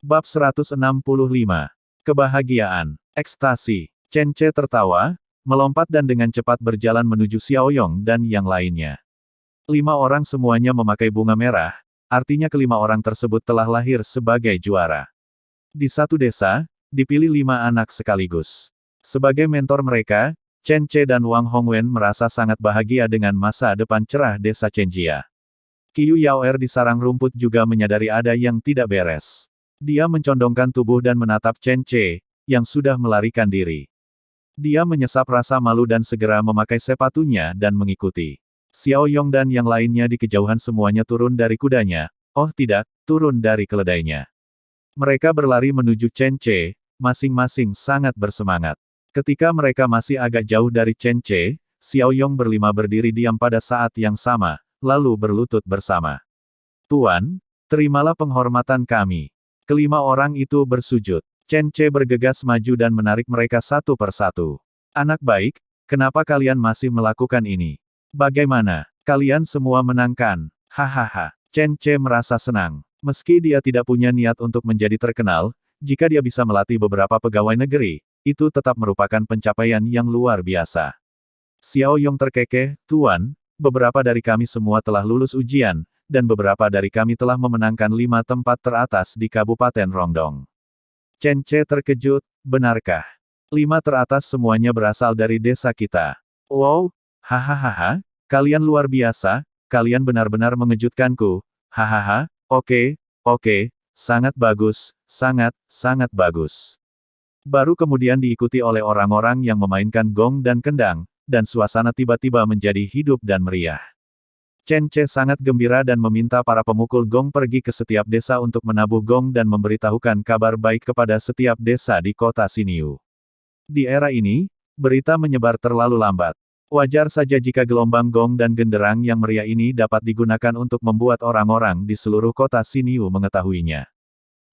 Bab 165. Kebahagiaan. Ekstasi. Chen Ce tertawa, melompat dan dengan cepat berjalan menuju Xiaoyong dan yang lainnya. 5 orang semuanya memakai bunga merah, artinya kelima orang tersebut telah lahir sebagai juara. Di satu desa, dipilih 5 anak sekaligus. Sebagai mentor mereka, Chen Ce dan Wang Hongwen merasa sangat bahagia dengan masa depan cerah desa Chenjia. Qiu Yaoer di sarang rumput juga menyadari ada yang tidak beres. Dia mencondongkan tubuh dan menatap Chen Ce, yang sudah melarikan diri. Dia menyesap rasa malu dan segera memakai sepatunya dan mengikuti. Xiaoyong dan yang lainnya di kejauhan semuanya turun dari kudanya, oh tidak, turun dari keledainya. Mereka berlari menuju Chen Ce, masing-masing sangat bersemangat. Ketika mereka masih agak jauh dari Chen Ce, Xiaoyong berlima berdiri diam pada saat yang sama, lalu berlutut bersama. Tuan, terimalah penghormatan kami. Kelima orang itu bersujud. Chen Ce bergegas maju dan menarik mereka satu persatu. Anak baik, kenapa kalian masih melakukan ini? Bagaimana? Kalian semua menangkan. Hahaha. Chen Ce merasa senang. Meski dia tidak punya niat untuk menjadi terkenal, jika dia bisa melatih beberapa pegawai negeri, itu tetap merupakan pencapaian yang luar biasa. Xiaoyong terkekeh, Tuan, beberapa dari kami semua telah lulus ujian, dan beberapa dari kami telah memenangkan 5 tempat teratas di Kabupaten Rongdong. Chen Ce terkejut, benarkah? 5 teratas semuanya berasal dari desa kita. Wow, hahaha, kalian luar biasa, kalian benar-benar mengejutkanku, hahaha, oke, sangat bagus, sangat bagus. Baru kemudian diikuti oleh orang-orang yang memainkan gong dan kendang, dan suasana tiba-tiba menjadi hidup dan meriah. Chen Ce sangat gembira dan meminta para pemukul gong pergi ke setiap desa untuk menabuh gong dan memberitahukan kabar baik kepada setiap desa di kota Xinyu. Di era ini, berita menyebar terlalu lambat. Wajar saja jika gelombang gong dan genderang yang meriah ini dapat digunakan untuk membuat orang-orang di seluruh kota Xinyu mengetahuinya.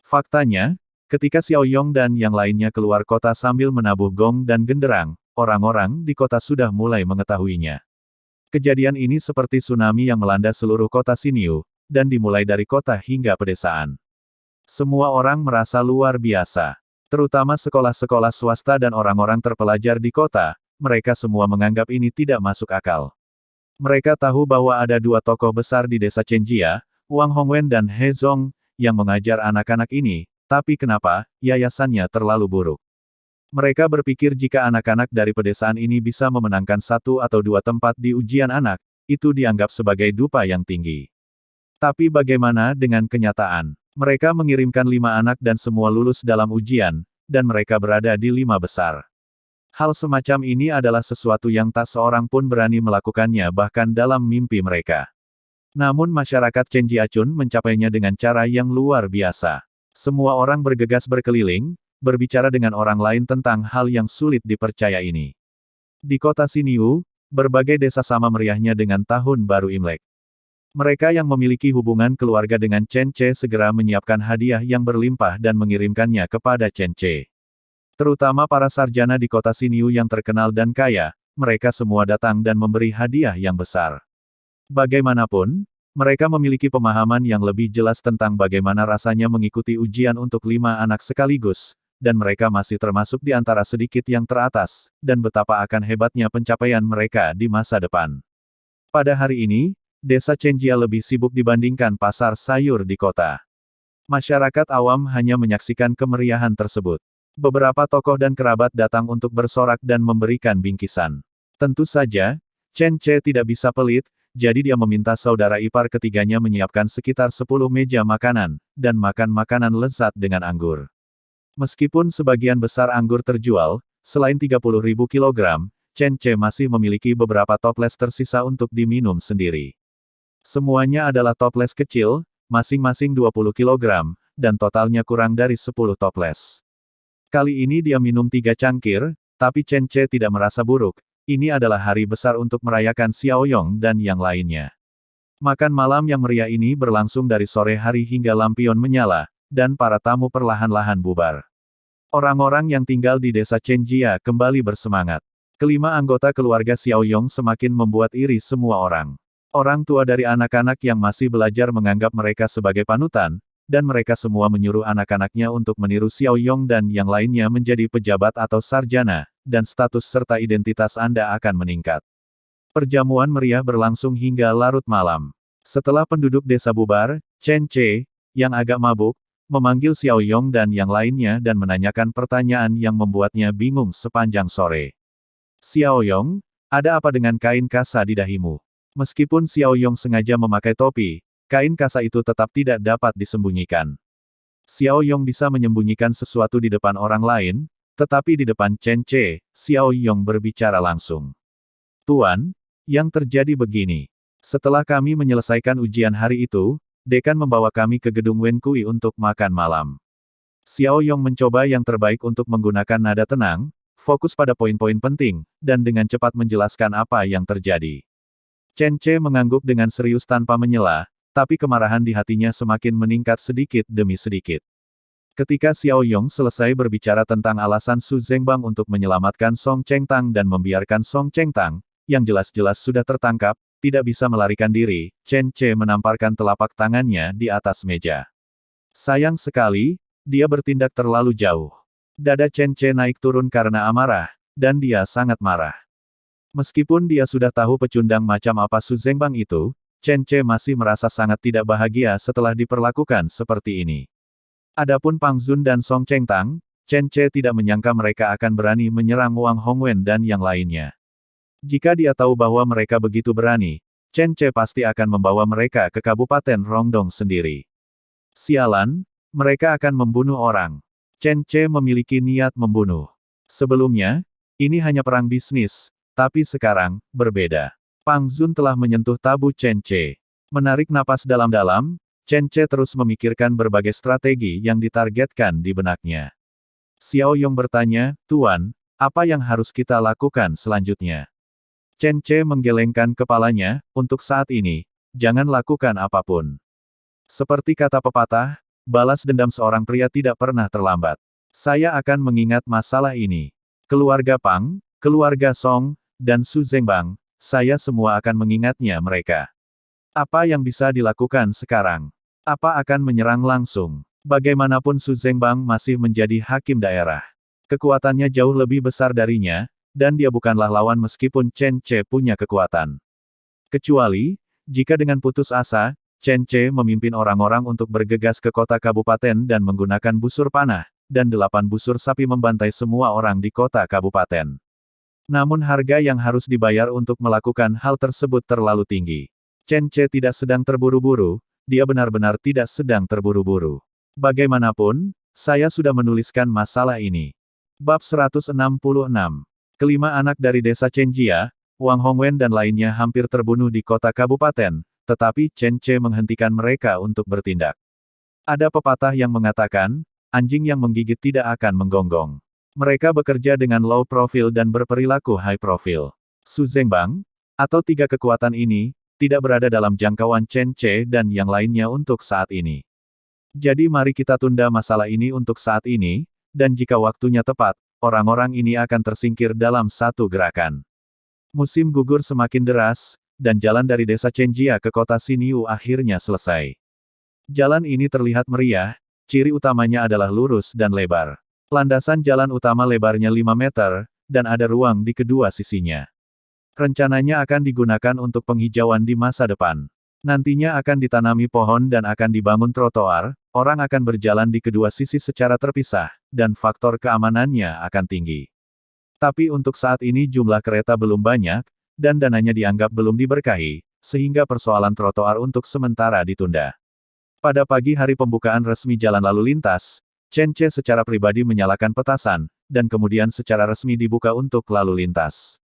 Faktanya, ketika Xiaoyong dan yang lainnya keluar kota sambil menabuh gong dan genderang, orang-orang di kota sudah mulai mengetahuinya. Kejadian ini seperti tsunami yang melanda seluruh kota Xinyu, dan dimulai dari kota hingga pedesaan. Semua orang merasa luar biasa. Terutama sekolah-sekolah swasta dan orang-orang terpelajar di kota, mereka semua menganggap ini tidak masuk akal. Mereka tahu bahwa ada 2 tokoh besar di desa Chenjia, Wang Hongwen dan He Zong, yang mengajar anak-anak ini, tapi kenapa, yayasannya terlalu buruk. Mereka berpikir jika anak-anak dari pedesaan ini bisa memenangkan 1 atau 2 tempat di ujian anak, itu dianggap sebagai dupa yang tinggi. Tapi bagaimana dengan kenyataan? Mereka mengirimkan 5 anak dan semua lulus dalam ujian, dan mereka berada di 5 besar. Hal semacam ini adalah sesuatu yang tak seorang pun berani melakukannya bahkan dalam mimpi mereka. Namun masyarakat Chenjiachun mencapainya dengan cara yang luar biasa. Semua orang bergegas berkeliling, berbicara dengan orang lain tentang hal yang sulit dipercaya ini. Di kota Xinyu, berbagai desa sama meriahnya dengan Tahun Baru Imlek. Mereka yang memiliki hubungan keluarga dengan Chen Ce segera menyiapkan hadiah yang berlimpah dan mengirimkannya kepada Chen Ce. Terutama para sarjana di kota Xinyu yang terkenal dan kaya, mereka semua datang dan memberi hadiah yang besar. Bagaimanapun, mereka memiliki pemahaman yang lebih jelas tentang bagaimana rasanya mengikuti ujian untuk 5 anak sekaligus, dan mereka masih termasuk di antara sedikit yang teratas, dan betapa akan hebatnya pencapaian mereka di masa depan. Pada hari ini, desa Chenjia lebih sibuk dibandingkan pasar sayur di kota. Masyarakat awam hanya menyaksikan kemeriahan tersebut. Beberapa tokoh dan kerabat datang untuk bersorak dan memberikan bingkisan. Tentu saja, Chen Ce tidak bisa pelit, jadi dia meminta saudara ipar ketiganya menyiapkan sekitar 10 meja makanan, dan makan makanan lezat dengan anggur. Meskipun sebagian besar anggur terjual, selain 30.000 kilogram, Chen Ce masih memiliki beberapa toples tersisa untuk diminum sendiri. Semuanya adalah toples kecil, masing-masing 20 kilogram, dan totalnya kurang dari 10 toples. Kali ini dia minum 3 cangkir, tapi Chen Ce tidak merasa buruk, ini adalah hari besar untuk merayakan Xiaoyong dan yang lainnya. Makan malam yang meriah ini berlangsung dari sore hari hingga lampion menyala, dan para tamu perlahan-lahan bubar. Orang-orang yang tinggal di desa Chenjia kembali bersemangat. Kelima anggota keluarga Xiaoyong semakin membuat iri semua orang. Orang tua dari anak-anak yang masih belajar menganggap mereka sebagai panutan, dan mereka semua menyuruh anak-anaknya untuk meniru Xiao Yong dan yang lainnya menjadi pejabat atau sarjana, dan status serta identitas Anda akan meningkat. Perjamuan meriah berlangsung hingga larut malam. Setelah penduduk desa bubar, Chen Ce, yang agak mabuk, memanggil Xiao Yong dan yang lainnya dan menanyakan pertanyaan yang membuatnya bingung sepanjang sore. Xiao Yong, ada apa dengan kain kasa di dahimu? Meskipun Xiao Yong sengaja memakai topi, kain kasa itu tetap tidak dapat disembunyikan. Xiao Yong bisa menyembunyikan sesuatu di depan orang lain, tetapi di depan Chen Ce, Xiao Yong berbicara langsung. Tuan, yang terjadi begini. Setelah kami menyelesaikan ujian hari itu, dekan membawa kami ke gedung Wen Kui untuk makan malam. Xiao Yong mencoba yang terbaik untuk menggunakan nada tenang, fokus pada poin-poin penting, dan dengan cepat menjelaskan apa yang terjadi. Chen Ce mengangguk dengan serius tanpa menyela, tapi kemarahan di hatinya semakin meningkat sedikit demi sedikit. Ketika Xiao Yong selesai berbicara tentang alasan Su Zhengbang untuk menyelamatkan Song Chengtang dan membiarkan Song Chengtang, yang jelas-jelas sudah tertangkap, tidak bisa melarikan diri, Chen Ce menamparkan telapak tangannya di atas meja. Sayang sekali, dia bertindak terlalu jauh. Dada Chen Ce naik turun karena amarah, dan dia sangat marah. Meskipun dia sudah tahu pecundang macam apa Su Zhengbang itu, Chen Ce masih merasa sangat tidak bahagia setelah diperlakukan seperti ini. Adapun Pang Zun dan Song Chengtang, Chen Ce tidak menyangka mereka akan berani menyerang Wang Hongwen dan yang lainnya. Jika dia tahu bahwa mereka begitu berani, Chen Ce pasti akan membawa mereka ke Kabupaten Rongdong sendiri. Sialan, mereka akan membunuh orang. Chen Ce memiliki niat membunuh. Sebelumnya, ini hanya perang bisnis, tapi sekarang, berbeda. Pang Zun telah menyentuh tabu Chen Ce. Menarik napas dalam-dalam, Chen Ce terus memikirkan berbagai strategi yang ditargetkan di benaknya. Xiao Yong bertanya, Tuan, apa yang harus kita lakukan selanjutnya? Chen Ce menggelengkan kepalanya, untuk saat ini, jangan lakukan apapun. Seperti kata pepatah, balas dendam seorang pria tidak pernah terlambat. Saya akan mengingat masalah ini. Keluarga Pang, keluarga Song, dan Su Zhengbang, saya semua akan mengingatnya mereka. Apa yang bisa dilakukan sekarang? Apa akan menyerang langsung? Bagaimanapun Su Zhengbang masih menjadi hakim daerah. Kekuatannya jauh lebih besar darinya, dan dia bukanlah lawan meskipun Chen Ce punya kekuatan. Kecuali, jika dengan putus asa, Chen Ce memimpin orang-orang untuk bergegas ke kota kabupaten dan menggunakan busur panah, dan 8 busur sapi membantai semua orang di kota kabupaten. Namun harga yang harus dibayar untuk melakukan hal tersebut terlalu tinggi. Chen Ce tidak sedang terburu-buru, dia benar-benar tidak sedang terburu-buru. Bagaimanapun, saya sudah menuliskan masalah ini. Bab 166. Kelima anak dari desa Chenjia, Wang Hongwen dan lainnya hampir terbunuh di kota kabupaten, tetapi Chen Ce menghentikan mereka untuk bertindak. Ada pepatah yang mengatakan, anjing yang menggigit tidak akan menggonggong. Mereka bekerja dengan low profile dan berperilaku high profile. Su Zhengbang, atau tiga kekuatan ini, tidak berada dalam jangkauan Chen Ce dan yang lainnya untuk saat ini. Jadi mari kita tunda masalah ini untuk saat ini, dan jika waktunya tepat, orang-orang ini akan tersingkir dalam satu gerakan. Musim gugur semakin deras, dan jalan dari desa Chenjia ke kota Xinyu akhirnya selesai. Jalan ini terlihat meriah, ciri utamanya adalah lurus dan lebar. Landasan jalan utama lebarnya 5 meter, dan ada ruang di kedua sisinya. Rencananya akan digunakan untuk penghijauan di masa depan. Nantinya akan ditanami pohon dan akan dibangun trotoar, orang akan berjalan di kedua sisi secara terpisah, dan faktor keamanannya akan tinggi. Tapi untuk saat ini jumlah kereta belum banyak, dan dananya dianggap belum diberkahi, sehingga persoalan trotoar untuk sementara ditunda. Pada pagi hari pembukaan resmi jalan lalu lintas, Chen Ce secara pribadi menyalakan petasan, dan kemudian secara resmi dibuka untuk lalu lintas.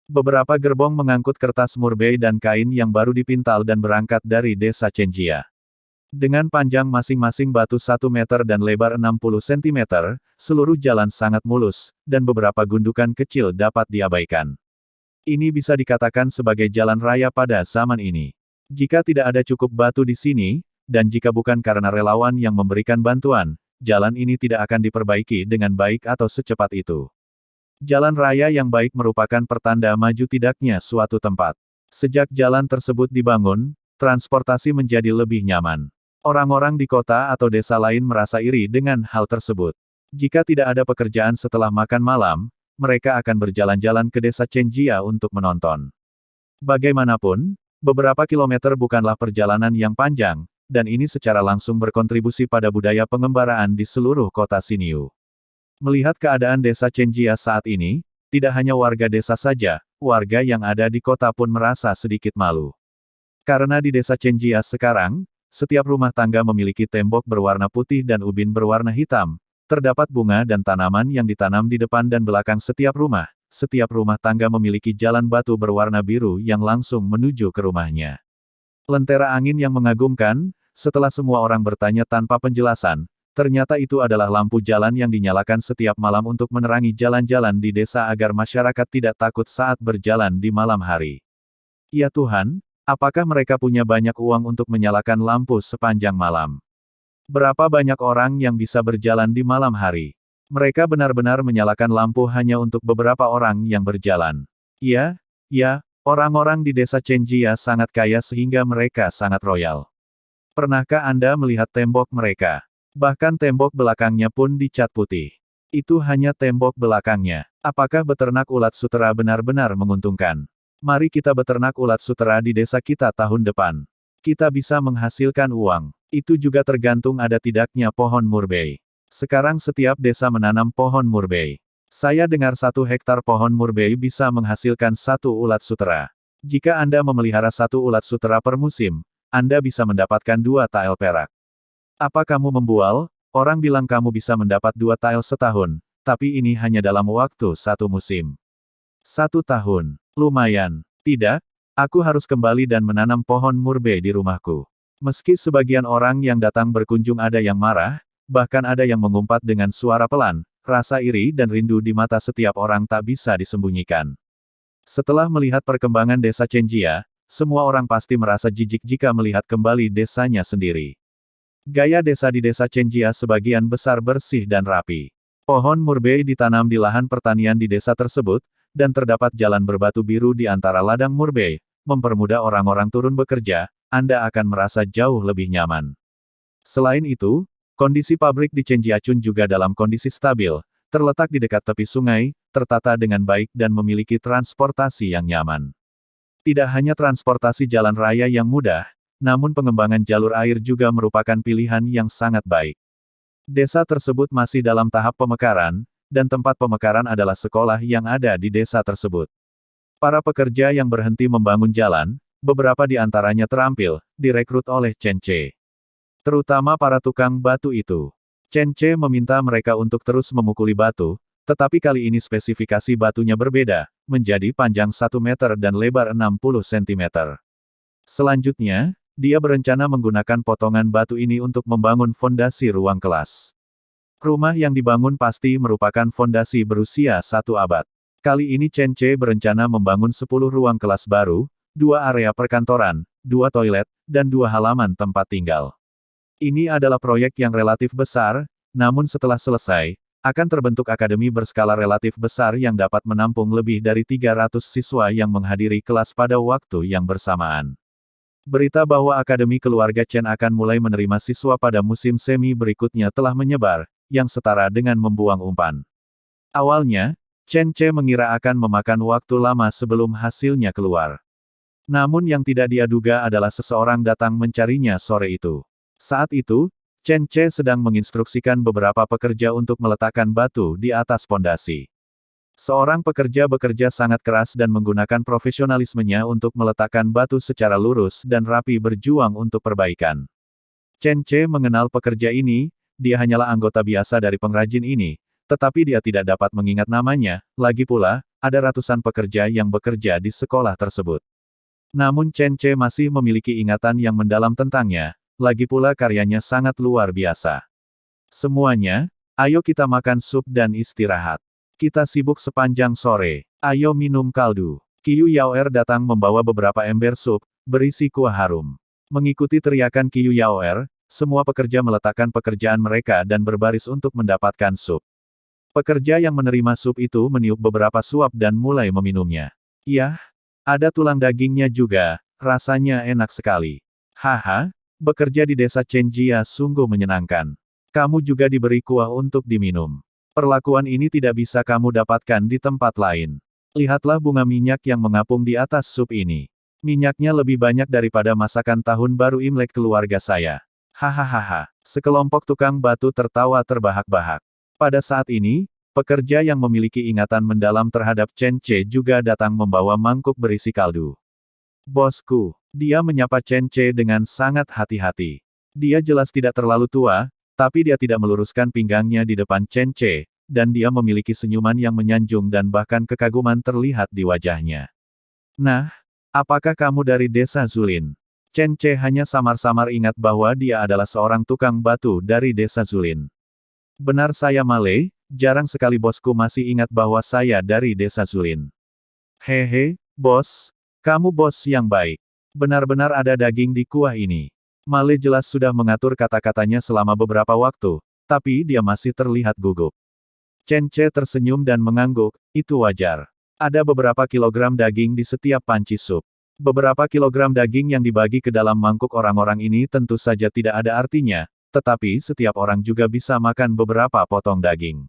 Beberapa gerbong mengangkut kertas murbei dan kain yang baru dipintal dan berangkat dari desa Chenjia. Dengan panjang masing-masing batu 1 meter dan lebar 60 cm, seluruh jalan sangat mulus, dan beberapa gundukan kecil dapat diabaikan. Ini bisa dikatakan sebagai jalan raya pada zaman ini. Jika tidak ada cukup batu di sini, dan jika bukan karena relawan yang memberikan bantuan, jalan ini tidak akan diperbaiki dengan baik atau secepat itu. Jalan raya yang baik merupakan pertanda maju tidaknya suatu tempat. Sejak jalan tersebut dibangun, transportasi menjadi lebih nyaman. Orang-orang di kota atau desa lain merasa iri dengan hal tersebut. Jika tidak ada pekerjaan setelah makan malam, mereka akan berjalan-jalan ke desa Chenjia untuk menonton. Bagaimanapun, beberapa kilometer bukanlah perjalanan yang panjang, dan ini secara langsung berkontribusi pada budaya pengembaraan di seluruh kota Xinyu. Melihat keadaan desa Chenjia saat ini, tidak hanya warga desa saja, warga yang ada di kota pun merasa sedikit malu. Karena di desa Chenjia sekarang, setiap rumah tangga memiliki tembok berwarna putih dan ubin berwarna hitam. Terdapat bunga dan tanaman yang ditanam di depan dan belakang setiap rumah. Setiap rumah tangga memiliki jalan batu berwarna biru yang langsung menuju ke rumahnya. Lentera angin yang mengagumkan, setelah semua orang bertanya tanpa penjelasan, ternyata itu adalah lampu jalan yang dinyalakan setiap malam untuk menerangi jalan-jalan di desa agar masyarakat tidak takut saat berjalan di malam hari. Ya Tuhan, apakah mereka punya banyak uang untuk menyalakan lampu sepanjang malam? Berapa banyak orang yang bisa berjalan di malam hari? Mereka benar-benar menyalakan lampu hanya untuk beberapa orang yang berjalan. Ya, orang-orang di desa Chenjia sangat kaya sehingga mereka sangat royal. Pernahkah Anda melihat tembok mereka? Bahkan tembok belakangnya pun dicat putih. Itu hanya tembok belakangnya. Apakah beternak ulat sutera benar-benar menguntungkan? Mari kita beternak ulat sutera di desa kita tahun depan. Kita bisa menghasilkan uang. Itu juga tergantung ada tidaknya pohon murbei. Sekarang setiap desa menanam pohon murbei. Saya dengar 1 hektar pohon murbei bisa menghasilkan 1 ulat sutera. Jika Anda memelihara 1 ulat sutera per musim, Anda bisa mendapatkan 2 tael perak. Apa kamu membual? Orang bilang kamu bisa mendapat 2 tael setahun, tapi ini hanya dalam waktu 1 musim. 1 tahun. Lumayan. Tidak, aku harus kembali dan menanam pohon murbei di rumahku. Meski sebagian orang yang datang berkunjung ada yang marah, bahkan ada yang mengumpat dengan suara pelan, rasa iri dan rindu di mata setiap orang tak bisa disembunyikan. Setelah melihat perkembangan desa Chenjia, semua orang pasti merasa jijik jika melihat kembali desanya sendiri. Gaya desa di desa Chenjia sebagian besar bersih dan rapi. Pohon murbei ditanam di lahan pertanian di desa tersebut, dan terdapat jalan berbatu biru di antara ladang murbei, mempermudah orang-orang turun bekerja, Anda akan merasa jauh lebih nyaman. Selain itu, kondisi pabrik di Chenjiachun juga dalam kondisi stabil, terletak di dekat tepi sungai, tertata dengan baik dan memiliki transportasi yang nyaman. Tidak hanya transportasi jalan raya yang mudah, namun pengembangan jalur air juga merupakan pilihan yang sangat baik. Desa tersebut masih dalam tahap pemekaran, dan tempat pemekaran adalah sekolah yang ada di desa tersebut. Para pekerja yang berhenti membangun jalan, beberapa di antaranya terampil, direkrut oleh Chen Ce. Terutama para tukang batu itu. Chen Ce meminta mereka untuk terus memukuli batu, tetapi kali ini spesifikasi batunya berbeda, menjadi panjang 1 meter dan lebar 60 cm. Selanjutnya, dia berencana menggunakan potongan batu ini untuk membangun fondasi ruang kelas. Rumah yang dibangun pasti merupakan fondasi berusia 1 abad. Kali ini Chen Ce berencana membangun 10 ruang kelas baru, 2 area perkantoran, 2 toilet, dan 2 halaman tempat tinggal. Ini adalah proyek yang relatif besar, namun setelah selesai, akan terbentuk akademi berskala relatif besar yang dapat menampung lebih dari 300 siswa yang menghadiri kelas pada waktu yang bersamaan. Berita bahwa Akademi Keluarga Chen akan mulai menerima siswa pada musim semi berikutnya telah menyebar, yang setara dengan membuang umpan. Awalnya, Chen Ce mengira akan memakan waktu lama sebelum hasilnya keluar. Namun yang tidak dia duga adalah seseorang datang mencarinya sore itu. Saat itu, Chen Ce sedang menginstruksikan beberapa pekerja untuk meletakkan batu di atas pondasi. Seorang pekerja bekerja sangat keras dan menggunakan profesionalismenya untuk meletakkan batu secara lurus dan rapi berjuang untuk perbaikan. Chen Ce mengenal pekerja ini, dia hanyalah anggota biasa dari pengrajin ini, tetapi dia tidak dapat mengingat namanya, lagi pula, ada ratusan pekerja yang bekerja di sekolah tersebut. Namun Chen Ce masih memiliki ingatan yang mendalam tentangnya, lagi pula karyanya sangat luar biasa. Semuanya, ayo kita makan sup dan istirahat. Kita sibuk sepanjang sore. Ayo minum kaldu. Qiyu Yaoer datang membawa beberapa ember sup, berisi kuah harum. Mengikuti teriakan Qiyu Yaoer, semua pekerja meletakkan pekerjaan mereka dan berbaris untuk mendapatkan sup. Pekerja yang menerima sup itu meniup beberapa suap dan mulai meminumnya. Yah, ada tulang dagingnya juga, rasanya enak sekali. Haha, Bekerja di desa Chenjia sungguh menyenangkan. Kamu juga diberi kuah untuk diminum. Perlakuan ini tidak bisa kamu dapatkan di tempat lain. Lihatlah bunga minyak yang mengapung di atas sup ini. Minyaknya lebih banyak daripada masakan tahun baru Imlek keluarga saya. Hahaha. Sekelompok tukang batu tertawa terbahak-bahak. Pada saat ini, pekerja yang memiliki ingatan mendalam terhadap Chen Che juga datang membawa mangkuk berisi kaldu. Bosku, dia menyapa Chen Che dengan sangat hati-hati. Dia jelas tidak terlalu tua, tapi dia tidak meluruskan pinggangnya di depan Chen Che, dan dia memiliki senyuman yang menyanjung dan bahkan kekaguman terlihat di wajahnya. Nah, apakah kamu dari desa Zulin? Chen Che hanya samar-samar ingat bahwa dia adalah seorang tukang batu dari desa Zulin. Benar saya Male, jarang sekali bosku masih ingat bahwa saya dari desa Zulin. Hehe, bos, kamu bos yang baik. Benar-benar ada daging di kuah ini. Male jelas sudah mengatur kata-katanya selama beberapa waktu, tapi dia masih terlihat gugup. Chen Che tersenyum dan mengangguk, itu wajar. Ada beberapa kilogram daging di setiap panci sup. Beberapa kilogram daging yang dibagi ke dalam mangkuk orang-orang ini tentu saja tidak ada artinya, tetapi setiap orang juga bisa makan beberapa potong daging.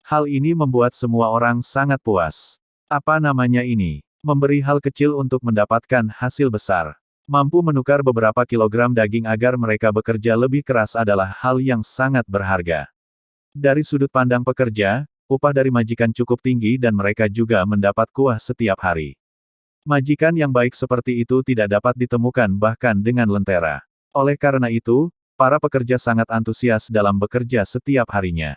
Hal ini membuat semua orang sangat puas. Apa namanya ini? Memberi hal kecil untuk mendapatkan hasil besar. Mampu menukar beberapa kilogram daging agar mereka bekerja lebih keras adalah hal yang sangat berharga. Dari sudut pandang pekerja, upah dari majikan cukup tinggi dan mereka juga mendapat kuah setiap hari. Majikan yang baik seperti itu tidak dapat ditemukan bahkan dengan lentera. Oleh karena itu, para pekerja sangat antusias dalam bekerja setiap harinya.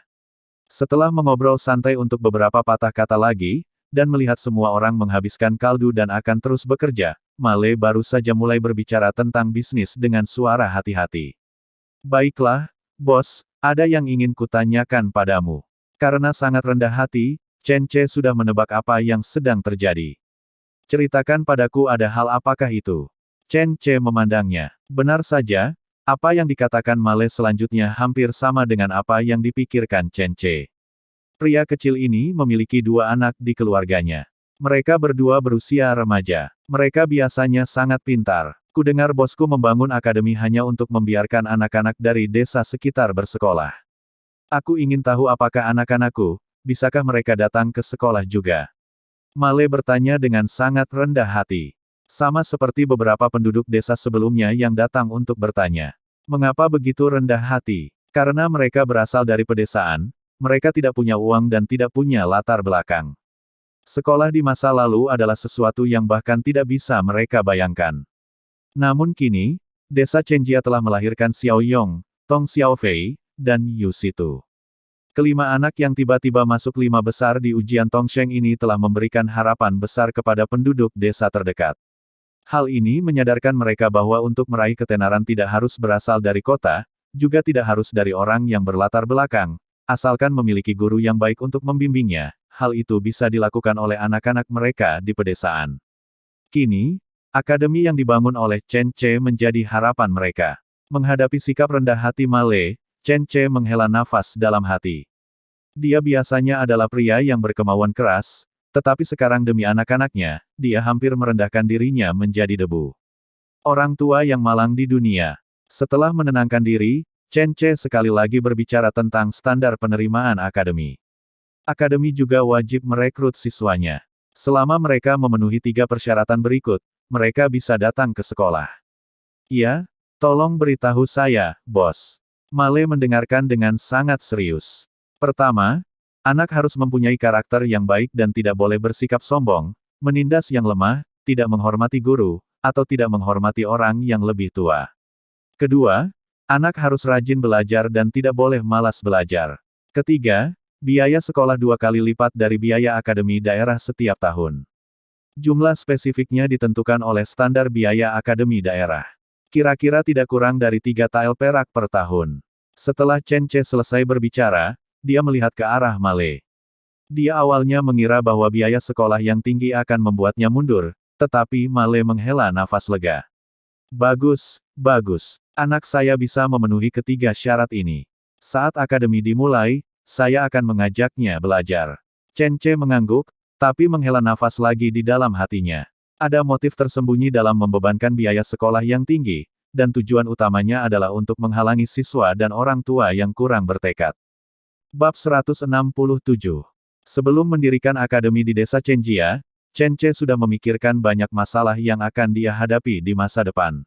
Setelah mengobrol santai untuk beberapa patah kata lagi, dan melihat semua orang menghabiskan kaldu dan akan terus bekerja, Male baru saja mulai berbicara tentang bisnis dengan suara hati-hati. Baiklah, bos, ada yang ingin kutanyakan padamu. Karena sangat rendah hati, Chen Che sudah menebak apa yang sedang terjadi. Ceritakan padaku ada hal apakah itu? Chen Che memandangnya. Benar saja, apa yang dikatakan Male selanjutnya hampir sama dengan apa yang dipikirkan Chen Che. Pria kecil ini memiliki 2 anak di keluarganya. Mereka berdua berusia remaja. Mereka biasanya sangat pintar. Kudengar bosku membangun akademi hanya untuk membiarkan anak-anak dari desa sekitar bersekolah. Aku ingin tahu apakah anak-anakku, bisakah mereka datang ke sekolah juga? Male bertanya dengan sangat rendah hati. Sama seperti beberapa penduduk desa sebelumnya yang datang untuk bertanya. Mengapa begitu rendah hati? Karena mereka berasal dari pedesaan, mereka tidak punya uang dan tidak punya latar belakang. Sekolah di masa lalu adalah sesuatu yang bahkan tidak bisa mereka bayangkan. Namun kini, desa Chenjia telah melahirkan Xiao Yong, Tong Xiao Fei, dan Yu Situ. Kelima anak yang tiba-tiba masuk 5 besar di ujian Tongsheng ini telah memberikan harapan besar kepada penduduk desa terdekat. Hal ini menyadarkan mereka bahwa untuk meraih ketenaran tidak harus berasal dari kota, juga tidak harus dari orang yang berlatar belakang, asalkan memiliki guru yang baik untuk membimbingnya, hal itu bisa dilakukan oleh anak-anak mereka di pedesaan. Kini, akademi yang dibangun oleh Chen Che menjadi harapan mereka. Menghadapi sikap rendah hati Male, Chen Che menghela nafas dalam hati. Dia biasanya adalah pria yang berkemauan keras, tetapi sekarang demi anak-anaknya, dia hampir merendahkan dirinya menjadi debu. Orang tua yang malang di dunia. Setelah menenangkan diri, Chen Che sekali lagi berbicara tentang standar penerimaan akademi. Akademi juga wajib merekrut siswanya. Selama mereka memenuhi 3 persyaratan berikut, mereka bisa datang ke sekolah. Iya, tolong beritahu saya, bos. Male mendengarkan dengan sangat serius. Pertama, anak harus mempunyai karakter yang baik dan tidak boleh bersikap sombong, menindas yang lemah, tidak menghormati guru, atau tidak menghormati orang yang lebih tua. Kedua, anak harus rajin belajar dan tidak boleh malas belajar. Ketiga, biaya sekolah 2 kali lipat dari biaya akademi daerah setiap tahun. Jumlah spesifiknya ditentukan oleh standar biaya akademi daerah. Kira-kira tidak kurang dari 3 tael perak per tahun. Setelah Chen Che selesai berbicara, dia melihat ke arah Male. Dia awalnya mengira bahwa biaya sekolah yang tinggi akan membuatnya mundur, tetapi Male menghela nafas lega. Bagus, bagus. Anak saya bisa memenuhi ketiga syarat ini. Saat akademi dimulai, saya akan mengajaknya belajar. Chen Che mengangguk, tapi menghela nafas lagi di dalam hatinya. Ada motif tersembunyi dalam membebankan biaya sekolah yang tinggi, dan tujuan utamanya adalah untuk menghalangi siswa dan orang tua yang kurang bertekad. Bab 167. Sebelum mendirikan akademi di desa Chenjia, Chen Ce sudah memikirkan banyak masalah yang akan dia hadapi di masa depan.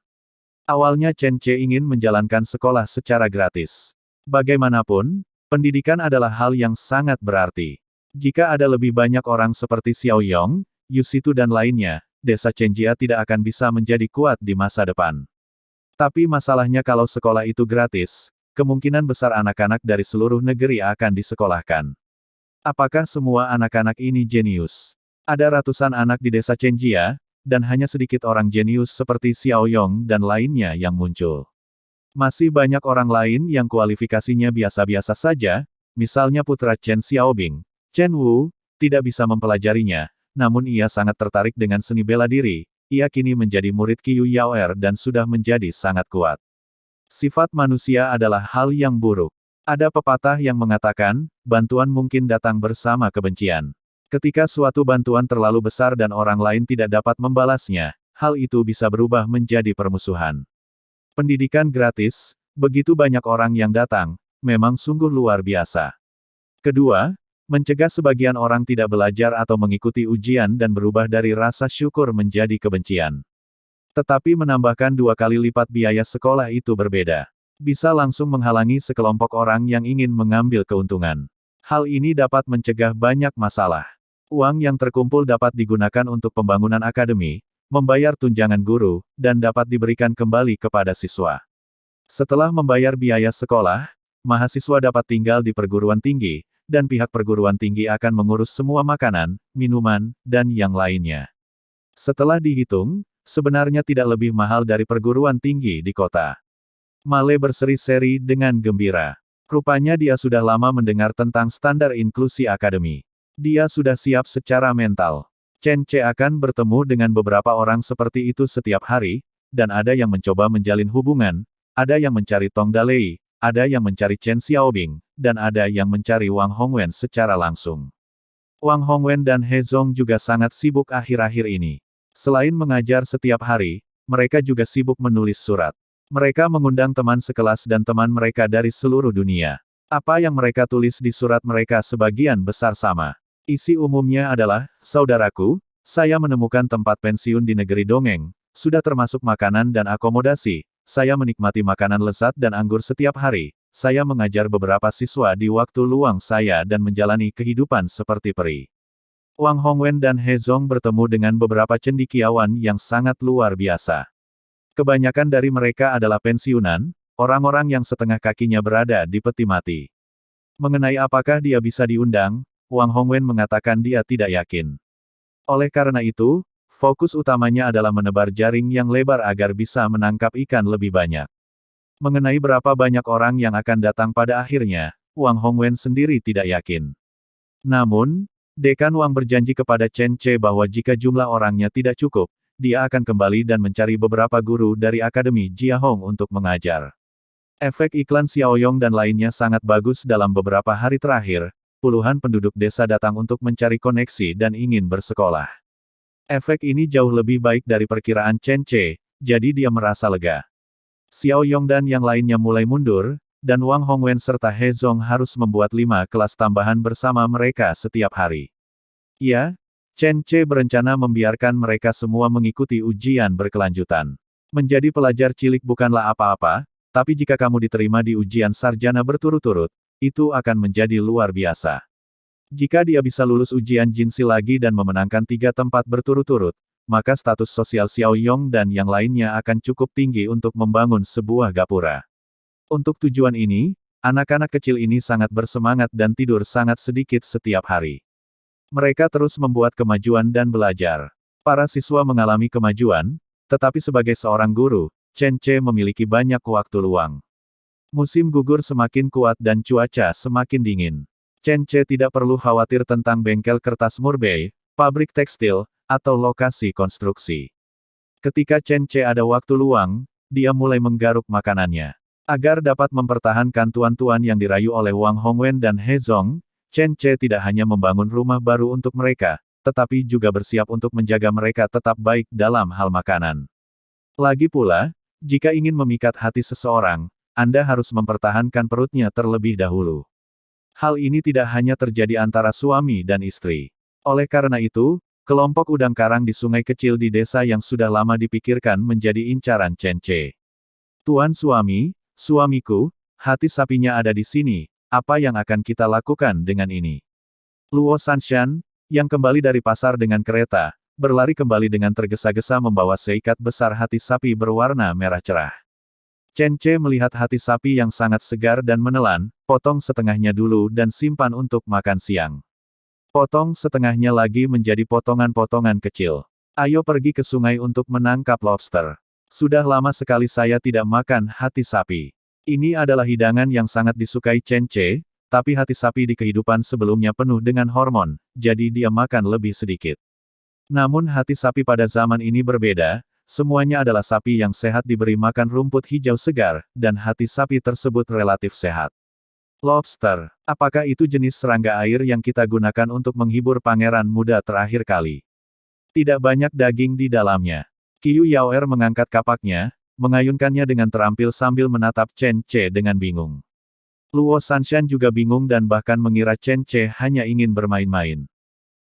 Awalnya Chen Ce ingin menjalankan sekolah secara gratis. Bagaimanapun, pendidikan adalah hal yang sangat berarti. Jika ada lebih banyak orang seperti Xiao Yong, Yu Situ dan lainnya, desa Chenjia tidak akan bisa menjadi kuat di masa depan. Tapi masalahnya kalau sekolah itu gratis, kemungkinan besar anak-anak dari seluruh negeri akan disekolahkan. Apakah semua anak-anak ini jenius? Ada ratusan anak di desa Chenjia, dan hanya sedikit orang jenius seperti Xiao Yong dan lainnya yang muncul. Masih banyak orang lain yang kualifikasinya biasa-biasa saja, misalnya putra Chen Xiaobing, Chen Wu, tidak bisa mempelajarinya, namun ia sangat tertarik dengan seni bela diri. Ia kini menjadi murid Qiu Yaoer dan sudah menjadi sangat kuat. Sifat manusia adalah hal yang buruk. Ada pepatah yang mengatakan, bantuan mungkin datang bersama kebencian. Ketika suatu bantuan terlalu besar dan orang lain tidak dapat membalasnya, hal itu bisa berubah menjadi permusuhan. Pendidikan gratis, begitu banyak orang yang datang, memang sungguh luar biasa. Kedua, mencegah sebagian orang tidak belajar atau mengikuti ujian dan berubah dari rasa syukur menjadi kebencian. Tetapi menambahkan 2 kali lipat biaya sekolah itu berbeda. Bisa langsung menghalangi sekelompok orang yang ingin mengambil keuntungan. Hal ini dapat mencegah banyak masalah. Uang yang terkumpul dapat digunakan untuk pembangunan akademi, membayar tunjangan guru, dan dapat diberikan kembali kepada siswa. Setelah membayar biaya sekolah, mahasiswa dapat tinggal di perguruan tinggi, dan pihak perguruan tinggi akan mengurus semua makanan, minuman, dan yang lainnya. Setelah dihitung, sebenarnya tidak lebih mahal dari perguruan tinggi di kota. Male berseri-seri dengan gembira. Rupanya dia sudah lama mendengar tentang standar inklusi akademi. Dia sudah siap secara mental. Chen Ce akan bertemu dengan beberapa orang seperti itu setiap hari, dan ada yang mencoba menjalin hubungan, ada yang mencari Tong Dalei, ada yang mencari Chen Xiaobing, dan ada yang mencari Wang Hongwen secara langsung. Wang Hongwen dan He Zong juga sangat sibuk akhir-akhir ini. Selain mengajar setiap hari, mereka juga sibuk menulis surat. Mereka mengundang teman sekelas dan teman mereka dari seluruh dunia. Apa yang mereka tulis di surat mereka sebagian besar sama. Isi umumnya adalah, saudaraku, saya menemukan tempat pensiun di negeri dongeng, sudah termasuk makanan dan akomodasi. Saya menikmati makanan lezat dan anggur setiap hari. Saya mengajar beberapa siswa di waktu luang saya dan menjalani kehidupan seperti peri. Wang Hongwen dan He Zong bertemu dengan beberapa cendekiawan yang sangat luar biasa. Kebanyakan dari mereka adalah pensiunan, orang-orang yang setengah kakinya berada di peti mati. Mengenai apakah dia bisa diundang, Wang Hongwen mengatakan dia tidak yakin. Oleh karena itu, fokus utamanya adalah menebar jaring yang lebar agar bisa menangkap ikan lebih banyak. Mengenai berapa banyak orang yang akan datang pada akhirnya, Wang Hongwen sendiri tidak yakin. Namun, Dekan Wang berjanji kepada Chen Ce bahwa jika jumlah orangnya tidak cukup, dia akan kembali dan mencari beberapa guru dari Akademi Jiahong untuk mengajar. Efek iklan Xiaoyong dan lainnya sangat bagus dalam beberapa hari terakhir, puluhan penduduk desa datang untuk mencari koneksi dan ingin bersekolah. Efek ini jauh lebih baik dari perkiraan Chen Ce, jadi dia merasa lega. Xiao Yong dan yang lainnya mulai mundur, dan Wang Hongwen serta He Zong harus membuat 5 kelas tambahan bersama mereka setiap hari. Ya, Chen Ce berencana membiarkan mereka semua mengikuti ujian berkelanjutan. Menjadi pelajar cilik bukanlah apa-apa, tapi jika kamu diterima di ujian sarjana berturut-turut, itu akan menjadi luar biasa. Jika dia bisa lulus ujian Jinsi lagi dan memenangkan 3 tempat berturut-turut, maka status sosial Xiao Yong dan yang lainnya akan cukup tinggi untuk membangun sebuah gapura. Untuk tujuan ini, anak-anak kecil ini sangat bersemangat dan tidur sangat sedikit setiap hari. Mereka terus membuat kemajuan dan belajar. Para siswa mengalami kemajuan, tetapi sebagai seorang guru, Chen Ce memiliki banyak waktu luang. Musim gugur semakin kuat dan cuaca semakin dingin. Chen Ce tidak perlu khawatir tentang bengkel kertas murbei, pabrik tekstil, atau lokasi konstruksi. Ketika Chen Ce ada waktu luang, dia mulai menggaruk makanannya. Agar dapat mempertahankan tuan-tuan yang dirayu oleh Wang Hongwen dan He Zong, Chen Ce tidak hanya membangun rumah baru untuk mereka, tetapi juga bersiap untuk menjaga mereka tetap baik dalam hal makanan. Lagi pula, Jika ingin memikat hati seseorang, Anda harus mempertahankan perutnya terlebih dahulu. Hal ini tidak hanya terjadi antara suami dan istri. Oleh karena itu, kelompok udang karang di sungai kecil di desa yang sudah lama dipikirkan menjadi incaran Chen Ce. Tuan suami, suamiku, hati sapinya ada di sini, apa yang akan kita lakukan dengan ini? Luo Sanshan, yang kembali dari pasar dengan kereta, berlari kembali dengan tergesa-gesa membawa seikat besar hati sapi berwarna merah cerah. Chen Ce melihat hati sapi yang sangat segar dan menelan, potong setengahnya dulu dan simpan untuk makan siang. Potong setengahnya lagi menjadi potongan-potongan kecil. Ayo pergi ke sungai untuk menangkap lobster. Sudah lama sekali saya tidak makan hati sapi. Ini adalah hidangan yang sangat disukai Chen Ce, tapi hati sapi di kehidupan sebelumnya penuh dengan hormon, jadi dia makan lebih sedikit. Namun hati sapi pada zaman ini berbeda. Semuanya adalah sapi yang sehat diberi makan rumput hijau segar, dan hati sapi tersebut relatif sehat. Lobster, apakah itu jenis serangga air yang kita gunakan untuk menghibur pangeran muda terakhir kali? Tidak banyak daging di dalamnya. Qiu Yaoer mengangkat kapaknya, mengayunkannya dengan terampil sambil menatap Chen Ce dengan bingung. Luo Sanshan juga bingung dan bahkan mengira Chen Ce hanya ingin bermain-main.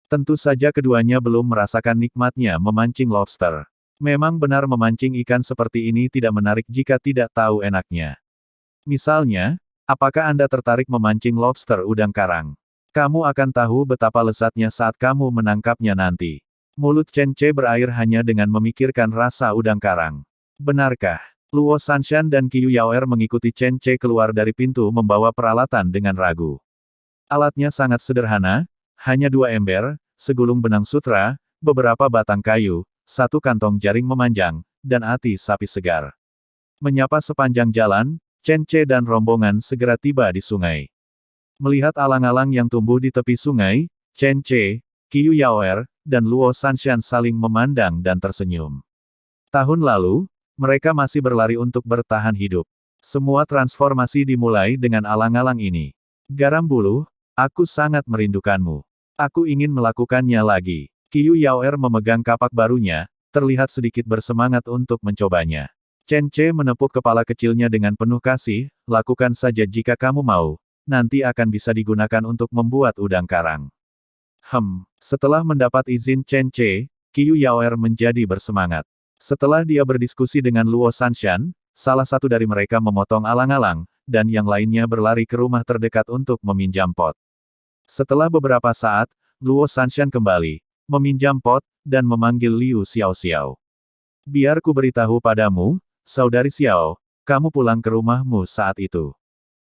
Tentu saja keduanya belum merasakan nikmatnya memancing lobster. Memang benar memancing ikan seperti ini tidak menarik jika tidak tahu enaknya. Misalnya, apakah Anda tertarik memancing lobster udang karang? Kamu akan tahu betapa lezatnya saat kamu menangkapnya nanti. Mulut Chen Ce berair hanya dengan memikirkan rasa udang karang. Benarkah? Luo Sanshan dan Qiu Yaoer mengikuti Chen Ce keluar dari pintu membawa peralatan dengan ragu. Alatnya sangat sederhana, hanya 2 ember, segulung benang sutra, beberapa batang kayu, 1 kantong jaring memanjang, dan ati sapi segar. Menyapa sepanjang jalan, Chen Ce dan rombongan segera tiba di sungai. Melihat alang-alang yang tumbuh di tepi sungai, Chen Ce, Qiu Yaoer, dan Luo Sanshan saling memandang dan tersenyum. Tahun lalu, mereka masih berlari untuk bertahan hidup. Semua transformasi dimulai dengan alang-alang ini. Garam buluh, aku sangat merindukanmu. Aku ingin melakukannya lagi. Qiu Yaoer memegang kapak barunya, terlihat sedikit bersemangat untuk mencobanya. Chen Ce menepuk kepala kecilnya dengan penuh kasih, lakukan saja jika kamu mau, nanti akan bisa digunakan untuk membuat udang karang. Setelah mendapat izin Chen Ce, Qiu Yaoer menjadi bersemangat. Setelah dia berdiskusi dengan Luo Sanshan, salah satu dari mereka memotong alang-alang, dan yang lainnya berlari ke rumah terdekat untuk meminjam pot. Setelah beberapa saat, Luo Sanshan kembali, meminjam pot, dan memanggil Liu Xiaoxiao. Biar ku beritahu padamu, saudari Xiao, kamu pulang ke rumahmu saat itu.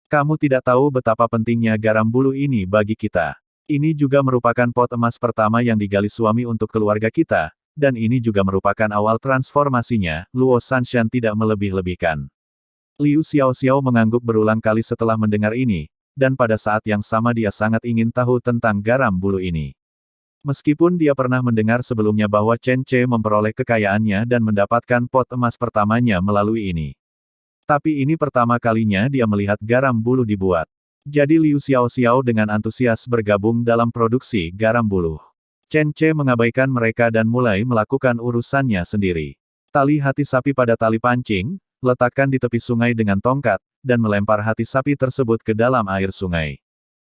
Kamu tidak tahu betapa pentingnya garam bulu ini bagi kita. Ini juga merupakan pot emas pertama yang digali suami untuk keluarga kita, dan ini juga merupakan awal transformasinya, Luo Sanshan tidak melebih-lebihkan. Liu Xiaoxiao mengangguk berulang kali setelah mendengar ini, dan pada saat yang sama dia sangat ingin tahu tentang garam bulu ini. Meskipun dia pernah mendengar sebelumnya bahwa Chen Ce memperoleh kekayaannya dan mendapatkan pot emas pertamanya melalui ini. Tapi ini pertama kalinya dia melihat garam bulu dibuat. Jadi Liu Xiaoxiao dengan antusias bergabung dalam produksi garam bulu. Chen Ce mengabaikan mereka dan mulai melakukan urusannya sendiri. Tali hati sapi pada tali pancing, letakkan di tepi sungai dengan tongkat, dan melempar hati sapi tersebut ke dalam air sungai.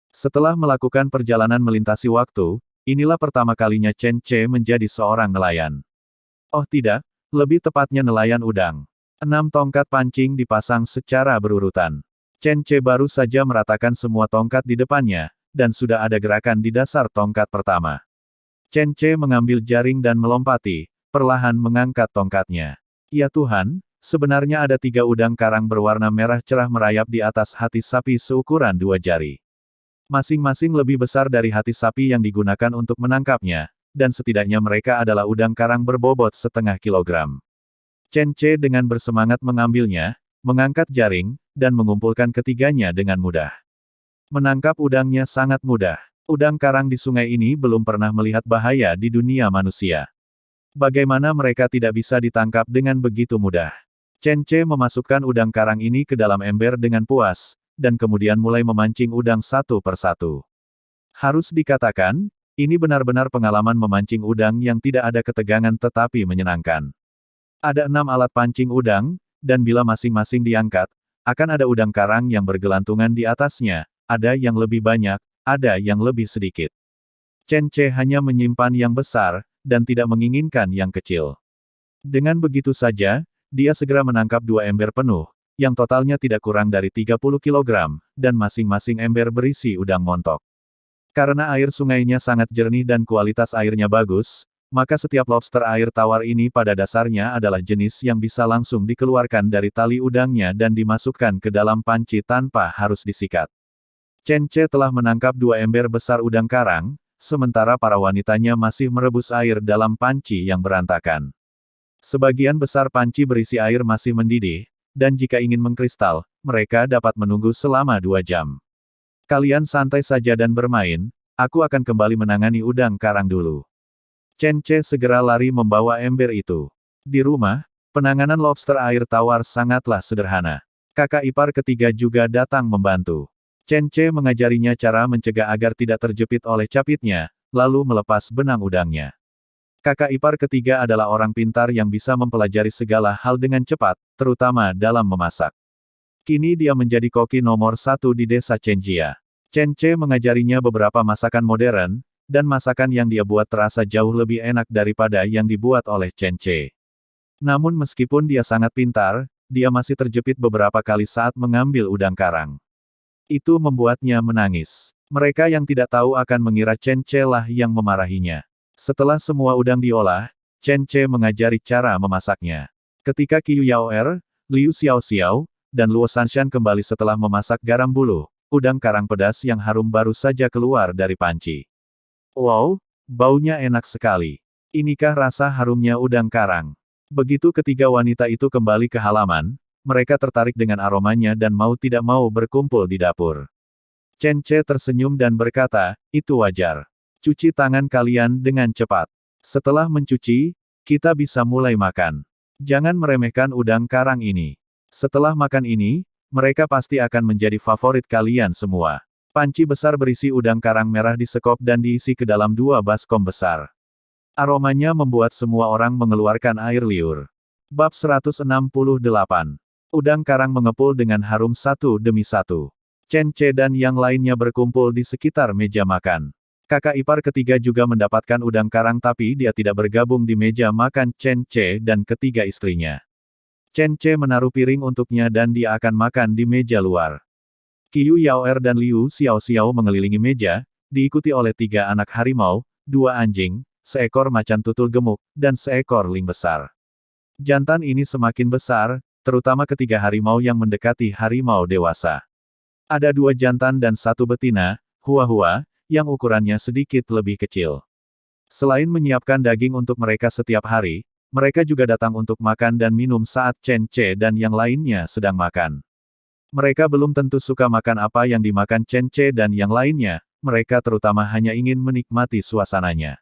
Setelah melakukan perjalanan melintasi waktu, inilah pertama kalinya Chen Ce menjadi seorang nelayan. Oh tidak, lebih tepatnya nelayan udang. 6 tongkat pancing dipasang secara berurutan. Chen Ce baru saja meratakan semua tongkat di depannya, dan sudah ada gerakan di dasar tongkat pertama. Chen Ce mengambil jaring dan melompati, perlahan mengangkat tongkatnya. Ya Tuhan, sebenarnya ada 3 udang karang berwarna merah cerah merayap di atas hati sapi seukuran 2 jari. Masing-masing lebih besar dari hati sapi yang digunakan untuk menangkapnya, dan setidaknya mereka adalah udang karang berbobot setengah kilogram. Chen Ce dengan bersemangat mengambilnya, mengangkat jaring, dan mengumpulkan ketiganya dengan mudah. Menangkap udangnya sangat mudah. Udang karang di sungai ini belum pernah melihat bahaya di dunia manusia. Bagaimana mereka tidak bisa ditangkap dengan begitu mudah? Chen Ce memasukkan udang karang ini ke dalam ember dengan puas, dan kemudian mulai memancing udang satu persatu. Harus dikatakan, ini benar-benar pengalaman memancing udang yang tidak ada ketegangan tetapi menyenangkan. Ada 6 alat pancing udang, dan bila masing-masing diangkat, akan ada udang karang yang bergelantungan di atasnya, ada yang lebih banyak, ada yang lebih sedikit. Chen Ce hanya menyimpan yang besar, dan tidak menginginkan yang kecil. Dengan begitu saja, dia segera menangkap 2 ember penuh, yang totalnya tidak kurang dari 30 kilogram, dan masing-masing ember berisi udang montok. Karena air sungainya sangat jernih dan kualitas airnya bagus, maka setiap lobster air tawar ini pada dasarnya adalah jenis yang bisa langsung dikeluarkan dari tali udangnya dan dimasukkan ke dalam panci tanpa harus disikat. Chen Ce telah menangkap 2 ember besar udang karang, sementara para wanitanya masih merebus air dalam panci yang berantakan. Sebagian besar panci berisi air masih mendidih, dan jika ingin mengkristal, mereka dapat menunggu selama 2 jam. Kalian santai saja dan bermain, aku akan kembali menangani udang karang dulu. Chen Ce segera lari membawa ember itu. Di rumah, penanganan lobster air tawar sangatlah sederhana. Kakak ipar ketiga juga datang membantu. Chen Ce mengajarinya cara mencegah agar tidak terjepit oleh capitnya, lalu melepas benang udangnya. Kakak ipar ketiga adalah orang pintar yang bisa mempelajari segala hal dengan cepat, terutama dalam memasak. Kini dia menjadi koki nomor 1 di desa Chenjia. Chen Ce mengajarinya beberapa masakan modern, dan masakan yang dia buat terasa jauh lebih enak daripada yang dibuat oleh Chen Ce. Namun meskipun dia sangat pintar, dia masih terjepit beberapa kali saat mengambil udang karang. Itu membuatnya menangis. Mereka yang tidak tahu akan mengira Chen Ce lah yang memarahinya. Setelah semua udang diolah, Chen Ce mengajari cara memasaknya. Ketika Qiu Yaoer, Liu Xiaoxiao, dan Luo Sanshan kembali setelah memasak garam buluh, udang karang pedas yang harum baru saja keluar dari panci. Wow, baunya enak sekali. Inikah rasa harumnya udang karang? Begitu ketiga wanita itu kembali ke halaman, mereka tertarik dengan aromanya dan mau tidak mau berkumpul di dapur. Chen Ce tersenyum dan berkata, itu wajar. Cuci tangan kalian dengan cepat. Setelah mencuci, kita bisa mulai makan. Jangan meremehkan udang karang ini. Setelah makan ini, mereka pasti akan menjadi favorit kalian semua. Panci besar berisi udang karang merah disekop dan diisi ke dalam 2 baskom besar. Aromanya membuat semua orang mengeluarkan air liur. Bab 168. Udang karang mengepul dengan harum satu demi satu. Chen Ce dan yang lainnya berkumpul di sekitar meja makan. Kakak ipar ketiga juga mendapatkan udang karang tapi dia tidak bergabung di meja makan Chen Ce dan ketiga istrinya. Chen Ce menaruh piring untuknya dan dia akan makan di meja luar. Qiu Yaoer dan Liu Xiaoxiao mengelilingi meja, diikuti oleh 3 anak harimau, 2 anjing, seekor macan tutul gemuk, dan seekor ling besar. Jantan ini semakin besar, terutama ketiga harimau yang mendekati harimau dewasa. Ada 2 jantan dan 1 betina, Hua-Hua, yang ukurannya sedikit lebih kecil. Selain menyiapkan daging untuk mereka setiap hari, mereka juga datang untuk makan dan minum saat Chen Ce dan yang lainnya sedang makan. Mereka belum tentu suka makan apa yang dimakan Chen Ce dan yang lainnya, mereka terutama hanya ingin menikmati suasananya.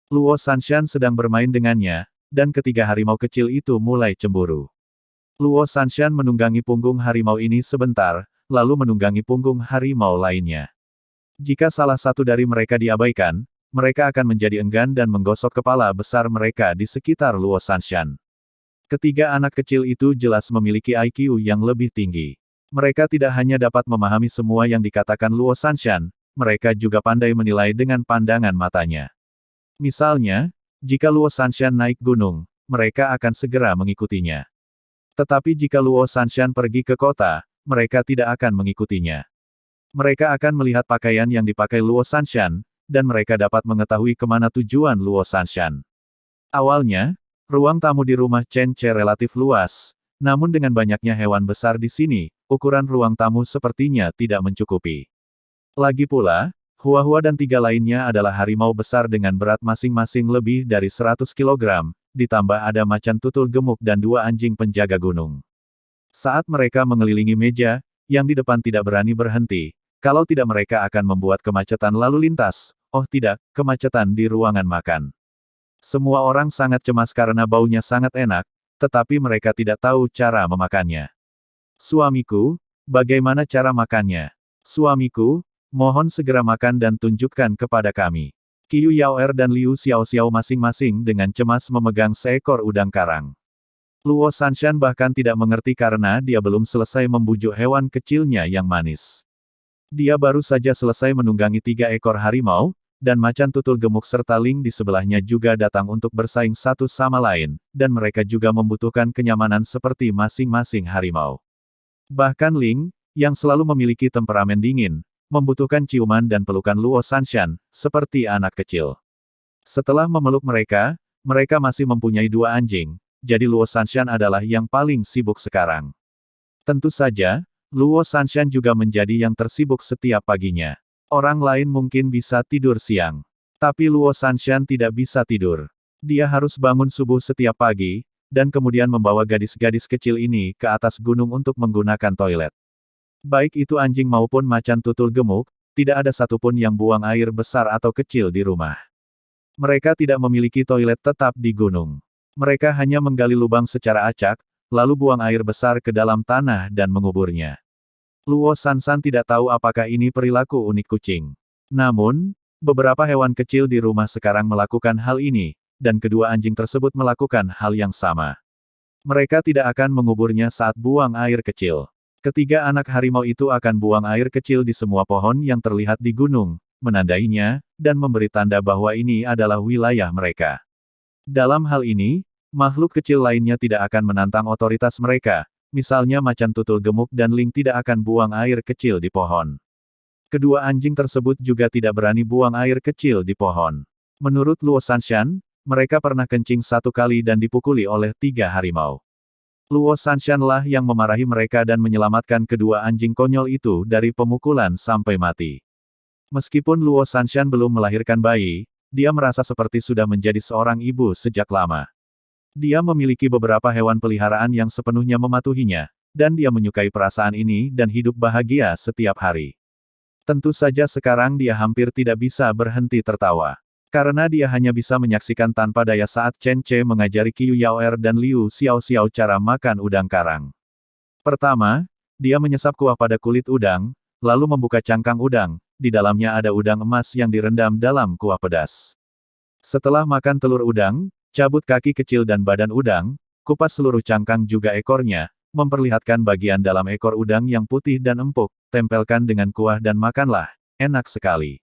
Luo Sanshan sedang bermain dengannya, dan ketiga harimau kecil itu mulai cemburu. Luo Sanshan menunggangi punggung harimau ini sebentar, lalu menunggangi punggung harimau lainnya. Jika salah satu dari mereka diabaikan, mereka akan menjadi enggan dan menggosok kepala besar mereka di sekitar Luo Sanshan. Ketiga anak kecil itu jelas memiliki IQ yang lebih tinggi. Mereka tidak hanya dapat memahami semua yang dikatakan Luo Sanshan, mereka juga pandai menilai dengan pandangan matanya. Misalnya, jika Luo Sanshan naik gunung, mereka akan segera mengikutinya. Tetapi jika Luo Sanshan pergi ke kota, mereka tidak akan mengikutinya. Mereka akan melihat pakaian yang dipakai Luo Sanshan, dan mereka dapat mengetahui kemana tujuan Luo Sanshan. Awalnya, ruang tamu di rumah Chen Ce relatif luas, namun dengan banyaknya hewan besar di sini, ukuran ruang tamu sepertinya tidak mencukupi. Lagi pula, Hua-Hua dan 3 lainnya adalah harimau besar dengan berat masing-masing lebih dari 100 kg, ditambah ada macan tutul gemuk dan 2 anjing penjaga gunung. Saat mereka mengelilingi meja, yang di depan tidak berani berhenti. Kalau tidak mereka akan membuat kemacetan lalu lintas, oh tidak, kemacetan di ruangan makan. Semua orang sangat cemas karena baunya sangat enak, tetapi mereka tidak tahu cara memakannya. Suamiku, bagaimana cara makannya? Suamiku, mohon segera makan dan tunjukkan kepada kami. Qiu Yaoer dan Liu Xiaoxiao masing-masing dengan cemas memegang seekor udang karang. Luo Sanshan bahkan tidak mengerti karena dia belum selesai membujuk hewan kecilnya yang manis. Dia baru saja selesai menunggangi 3 ekor harimau, dan macan tutul gemuk serta Ling di sebelahnya juga datang untuk bersaing satu sama lain, dan mereka juga membutuhkan kenyamanan seperti masing-masing harimau. Bahkan Ling, yang selalu memiliki temperamen dingin, membutuhkan ciuman dan pelukan Luo Sanshan, seperti anak kecil. Setelah memeluk mereka, mereka masih mempunyai 2 anjing, jadi Luo Sanshan adalah yang paling sibuk sekarang. Tentu saja, Luo Sanshan juga menjadi yang tersibuk setiap paginya. Orang lain mungkin bisa tidur siang. Tapi Luo Sanshan tidak bisa tidur. Dia harus bangun subuh setiap pagi, dan kemudian membawa gadis-gadis kecil ini ke atas gunung untuk menggunakan toilet. Baik itu anjing maupun macan tutul gemuk, tidak ada satupun yang buang air besar atau kecil di rumah. Mereka tidak memiliki toilet tetap di gunung. Mereka hanya menggali lubang secara acak, lalu buang air besar ke dalam tanah dan menguburnya. Luo Sansan tidak tahu apakah ini perilaku unik kucing. Namun, beberapa hewan kecil di rumah sekarang melakukan hal ini, dan kedua anjing tersebut melakukan hal yang sama. Mereka tidak akan menguburnya saat buang air kecil. Ketiga anak harimau itu akan buang air kecil di semua pohon yang terlihat di gunung, menandainya, dan memberi tanda bahwa ini adalah wilayah mereka. Dalam hal ini, makhluk kecil lainnya tidak akan menantang otoritas mereka, misalnya macan tutul gemuk dan Ling tidak akan buang air kecil di pohon. Kedua anjing tersebut juga tidak berani buang air kecil di pohon. Menurut Luo Sanshan, mereka pernah kencing 1 kali dan dipukuli oleh 3 harimau. Luo Sanshan lah yang memarahi mereka dan menyelamatkan kedua anjing konyol itu dari pemukulan sampai mati. Meskipun Luo Sanshan belum melahirkan bayi, dia merasa seperti sudah menjadi seorang ibu sejak lama. Dia memiliki beberapa hewan peliharaan yang sepenuhnya mematuhinya, dan dia menyukai perasaan ini dan hidup bahagia setiap hari. Tentu saja sekarang dia hampir tidak bisa berhenti tertawa. Karena dia hanya bisa menyaksikan tanpa daya saat Chen Ce mengajari Qiu Yaoer dan Liu Xiaoxiao cara makan udang karang. Pertama, dia menyesap kuah pada kulit udang, lalu membuka cangkang udang, di dalamnya ada udang emas yang direndam dalam kuah pedas. Setelah makan telur udang, cabut kaki kecil dan badan udang, kupas seluruh cangkang juga ekornya, memperlihatkan bagian dalam ekor udang yang putih dan empuk, tempelkan dengan kuah dan makanlah, enak sekali.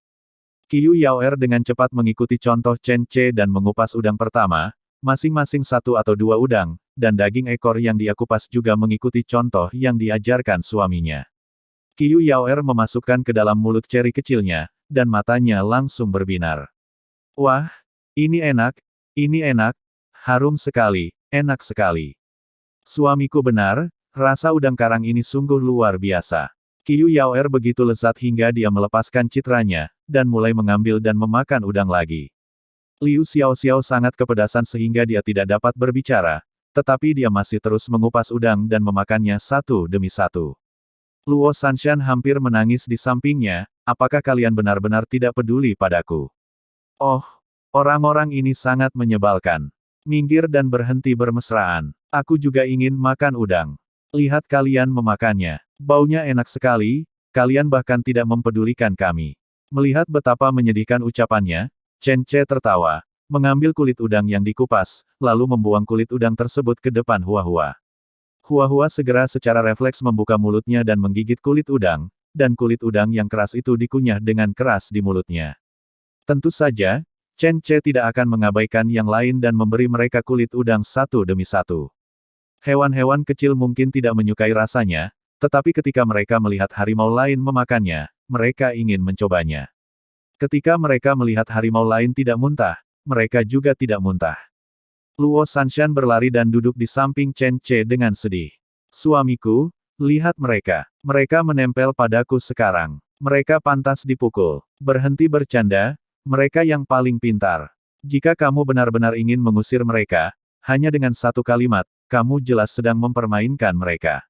Qiu Yaoer dengan cepat mengikuti contoh Chen Ce dan mengupas udang pertama, masing-masing 1 atau 2 udang, dan daging ekor yang dia kupas juga mengikuti contoh yang diajarkan suaminya. Qiu Yaoer memasukkan ke dalam mulut ceri kecilnya, dan matanya langsung berbinar. Wah, ini enak, harum sekali, enak sekali. Suamiku benar, rasa udang karang ini sungguh luar biasa. Qiu Yaoer begitu lezat hingga dia melepaskan citranya, dan mulai mengambil dan memakan udang lagi. Liu Xiaoxiao sangat kepedasan sehingga dia tidak dapat berbicara, tetapi dia masih terus mengupas udang dan memakannya satu demi satu. Luo Sanshan hampir menangis di sampingnya, apakah kalian benar-benar tidak peduli padaku? Oh, orang-orang ini sangat menyebalkan. Minggir dan berhenti bermesraan. Aku juga ingin makan udang. Lihat kalian memakannya. Baunya enak sekali, kalian bahkan tidak mempedulikan kami. Melihat betapa menyedihkan ucapannya, Chen Ce tertawa, mengambil kulit udang yang dikupas, lalu membuang kulit udang tersebut ke depan Hua-Hua. Hua-Hua segera secara refleks membuka mulutnya dan menggigit kulit udang, dan kulit udang yang keras itu dikunyah dengan keras di mulutnya. Tentu saja, Chen Ce tidak akan mengabaikan yang lain dan memberi mereka kulit udang satu demi satu. Hewan-hewan kecil mungkin tidak menyukai rasanya, tetapi ketika mereka melihat harimau lain memakannya, mereka ingin mencobanya. Ketika mereka melihat harimau lain tidak muntah, mereka juga tidak muntah. Luo Sanshan berlari dan duduk di samping Chen Ce dengan sedih. Suamiku, lihat mereka. Mereka menempel padaku sekarang. Mereka pantas dipukul. Berhenti bercanda, mereka yang paling pintar. Jika kamu benar-benar ingin mengusir mereka, hanya dengan satu kalimat, kamu jelas sedang mempermainkan mereka.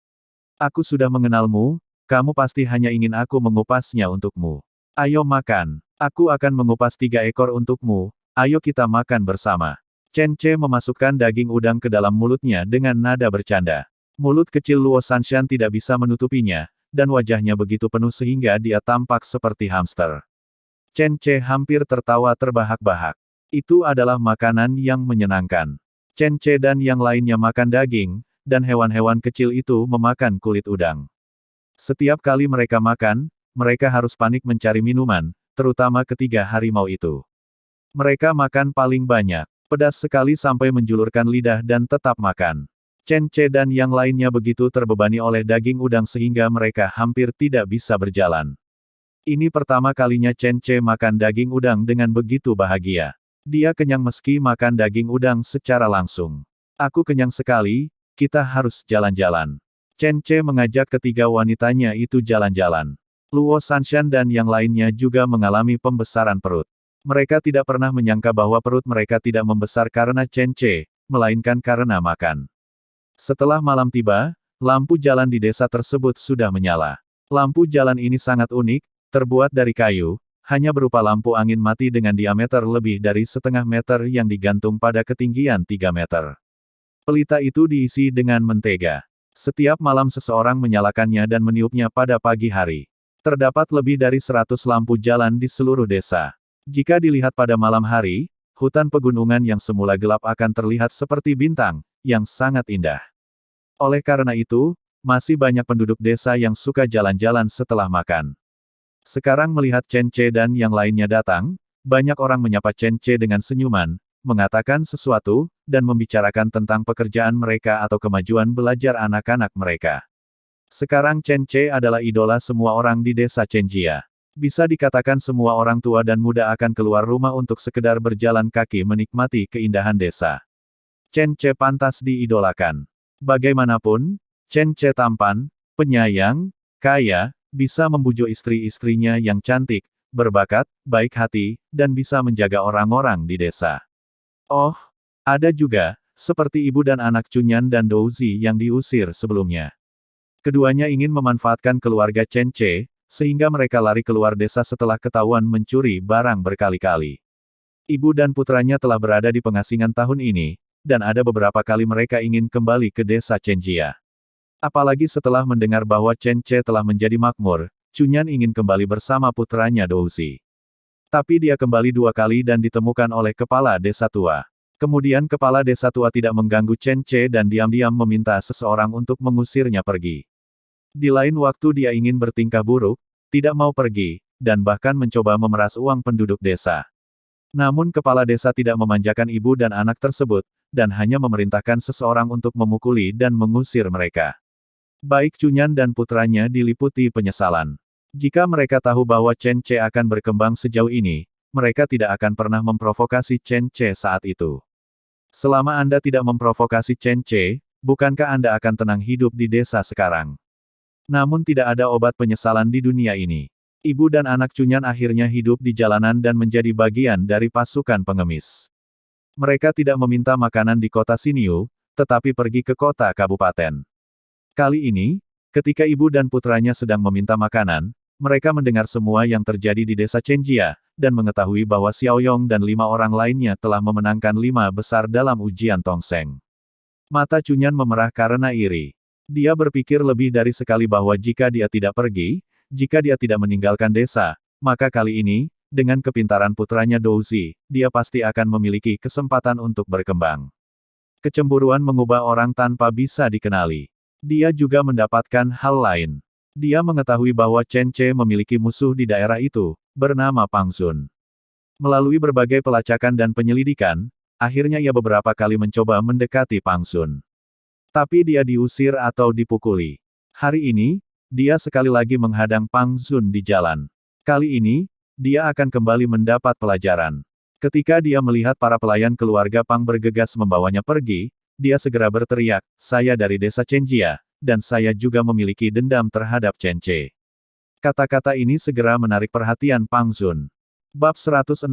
Aku sudah mengenalmu, kamu pasti hanya ingin aku mengupasnya untukmu. Ayo makan. Aku akan mengupas 3 ekor untukmu, ayo kita makan bersama. Chen Ce memasukkan daging udang ke dalam mulutnya dengan nada bercanda. Mulut kecil Luo Sanshan tidak bisa menutupinya, dan wajahnya begitu penuh sehingga dia tampak seperti hamster. Chen Ce hampir tertawa terbahak-bahak. Itu adalah makanan yang menyenangkan. Chen Che dan yang lainnya makan daging, dan hewan-hewan kecil itu memakan kulit udang. Setiap kali mereka makan, mereka harus panik mencari minuman, terutama ketiga harimau itu. Mereka makan paling banyak, pedas sekali sampai menjulurkan lidah dan tetap makan. Chen Che dan yang lainnya begitu terbebani oleh daging udang sehingga mereka hampir tidak bisa berjalan. Ini pertama kalinya Chen Che makan daging udang dengan begitu bahagia. Dia kenyang meski makan daging udang secara langsung. Aku kenyang sekali, kita harus jalan-jalan. Chen Che mengajak ketiga wanitanya itu jalan-jalan. Luo Sanshan dan yang lainnya juga mengalami pembesaran perut. Mereka tidak pernah menyangka bahwa perut mereka tidak membesar karena Chen Che, melainkan karena makan. Setelah malam tiba, lampu jalan di desa tersebut sudah menyala. Lampu jalan ini sangat unik, terbuat dari kayu, hanya berupa lampu angin mati dengan diameter lebih dari setengah meter yang digantung pada ketinggian 3 meter. Pelita itu diisi dengan mentega. Setiap malam seseorang menyalakannya dan meniupnya pada pagi hari. Terdapat lebih dari 100 lampu jalan di seluruh desa. Jika dilihat pada malam hari, hutan pegunungan yang semula gelap akan terlihat seperti bintang, yang sangat indah. Oleh karena itu, masih banyak penduduk desa yang suka jalan-jalan setelah makan. Sekarang melihat Chen Che dan yang lainnya datang, banyak orang menyapa Chen Che dengan senyuman, mengatakan sesuatu, dan membicarakan tentang pekerjaan mereka atau kemajuan belajar anak-anak mereka. Sekarang Chen Che adalah idola semua orang di desa Chenjia. Bisa dikatakan semua orang tua dan muda akan keluar rumah untuk sekedar berjalan kaki menikmati keindahan desa. Chen Che pantas diidolakan. Bagaimanapun, Chen Che tampan, penyayang, kaya, bisa membujuk istri-istrinya yang cantik, berbakat, baik hati, dan bisa menjaga orang-orang di desa. Oh, ada juga, seperti ibu dan anak Cunyan dan Douzi yang diusir sebelumnya. Keduanya ingin memanfaatkan keluarga Chen Che, sehingga mereka lari keluar desa setelah ketahuan mencuri barang berkali-kali. Ibu dan putranya telah berada di pengasingan tahun ini, dan ada beberapa kali mereka ingin kembali ke desa Chenjia. Apalagi setelah mendengar bahwa Chen Che telah menjadi makmur, Cunyan ingin kembali bersama putranya Douzi. Tapi dia kembali 2 kali dan ditemukan oleh kepala desa tua. Kemudian kepala desa tua tidak mengganggu Chen Che dan diam-diam meminta seseorang untuk mengusirnya pergi. Di lain waktu dia ingin bertingkah buruk, tidak mau pergi, dan bahkan mencoba memeras uang penduduk desa. Namun kepala desa tidak memanjakan ibu dan anak tersebut, dan hanya memerintahkan seseorang untuk memukuli dan mengusir mereka. Baik Cunyan dan putranya diliputi penyesalan. Jika mereka tahu bahwa Chen Che akan berkembang sejauh ini, mereka tidak akan pernah memprovokasi Chen Che saat itu. Selama Anda tidak memprovokasi Chen Che, bukankah Anda akan tenang hidup di desa sekarang? Namun tidak ada obat penyesalan di dunia ini. Ibu dan anak Cunyan akhirnya hidup di jalanan dan menjadi bagian dari pasukan pengemis. Mereka tidak meminta makanan di kota Xinyu, tetapi pergi ke kota kabupaten. Kali ini, ketika ibu dan putranya sedang meminta makanan, mereka mendengar semua yang terjadi di desa Chenjia, dan mengetahui bahwa Xiaoyong dan 5 orang lainnya telah memenangkan 5 besar dalam ujian tongseng. Mata Cunyan memerah karena iri. Dia berpikir lebih dari sekali bahwa jika dia tidak pergi, jika dia tidak meninggalkan desa, maka kali ini, dengan kepintaran putranya Douzi, dia pasti akan memiliki kesempatan untuk berkembang. Kecemburuan mengubah orang tanpa bisa dikenali. Dia juga mendapatkan hal lain. Dia mengetahui bahwa Chen Che memiliki musuh di daerah itu, bernama Pang Xun. Melalui berbagai pelacakan dan penyelidikan, akhirnya ia beberapa kali mencoba mendekati Pang Xun. Tapi dia diusir atau dipukuli. Hari ini, dia sekali lagi menghadang Pang Xun di jalan. Kali ini, dia akan kembali mendapat pelajaran. Ketika dia melihat para pelayan keluarga Pang bergegas membawanya pergi, dia segera berteriak, "Saya dari desa Chenjia, dan saya juga memiliki dendam terhadap Chen Che." Kata-kata ini segera menarik perhatian Pang Xun. Bab 169.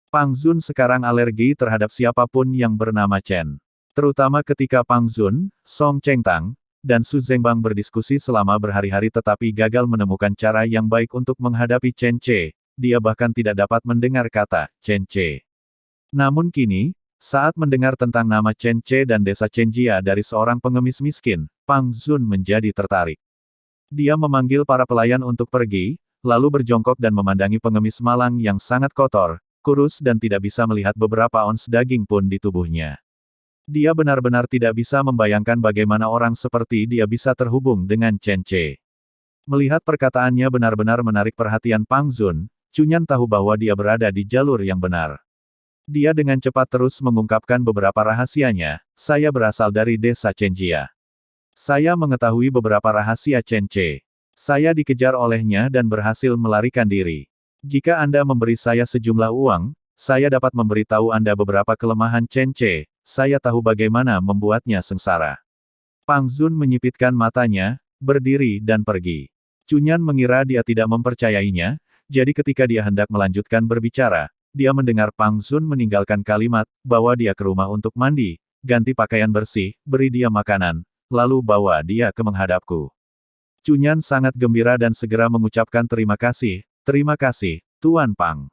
Pang Xun sekarang alergi terhadap siapapun yang bernama Chen. Terutama ketika Pang Xun, Song Chengtang, dan Su Zhengbang berdiskusi selama berhari-hari tetapi gagal menemukan cara yang baik untuk menghadapi Chen Che, dia bahkan tidak dapat mendengar kata Chen Che. Namun kini, saat mendengar tentang nama Chen Che dan desa Chenjia dari seorang pengemis miskin, Pang Xun menjadi tertarik. Dia memanggil para pelayan untuk pergi, lalu berjongkok dan memandangi pengemis malang yang sangat kotor, kurus dan tidak bisa melihat beberapa ons daging pun di tubuhnya. Dia benar-benar tidak bisa membayangkan bagaimana orang seperti dia bisa terhubung dengan Chen Ce. Melihat perkataannya benar-benar menarik perhatian Pang Zun, Cunyan tahu bahwa dia berada di jalur yang benar. Dia dengan cepat terus mengungkapkan beberapa rahasianya, saya berasal dari desa Chenjia. Saya mengetahui beberapa rahasia Chen Ce. Saya dikejar olehnya dan berhasil melarikan diri. Jika Anda memberi saya sejumlah uang, saya dapat memberitahu Anda beberapa kelemahan Chen Ce, saya tahu bagaimana membuatnya sengsara. Pang Zun menyipitkan matanya, berdiri dan pergi. Cunyan mengira dia tidak mempercayainya, jadi ketika dia hendak melanjutkan berbicara, dia mendengar Pang Zun meninggalkan kalimat, bawa dia ke rumah untuk mandi, ganti pakaian bersih, beri dia makanan, lalu bawa dia ke menghadapku. Cunyan sangat gembira dan segera mengucapkan terima kasih, Tuan Pang.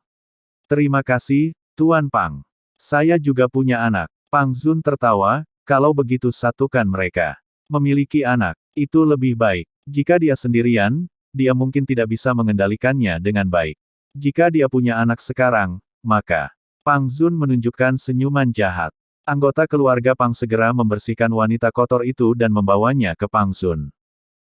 Terima kasih, Tuan Pang. Saya juga punya anak. Pang Zun tertawa, kalau begitu satukan mereka. Memiliki anak, itu lebih baik. Jika dia sendirian, dia mungkin tidak bisa mengendalikannya dengan baik. Jika dia punya anak sekarang, maka Pang Zun menunjukkan senyuman jahat. Anggota keluarga Pang segera membersihkan wanita kotor itu dan membawanya ke Pang Zun.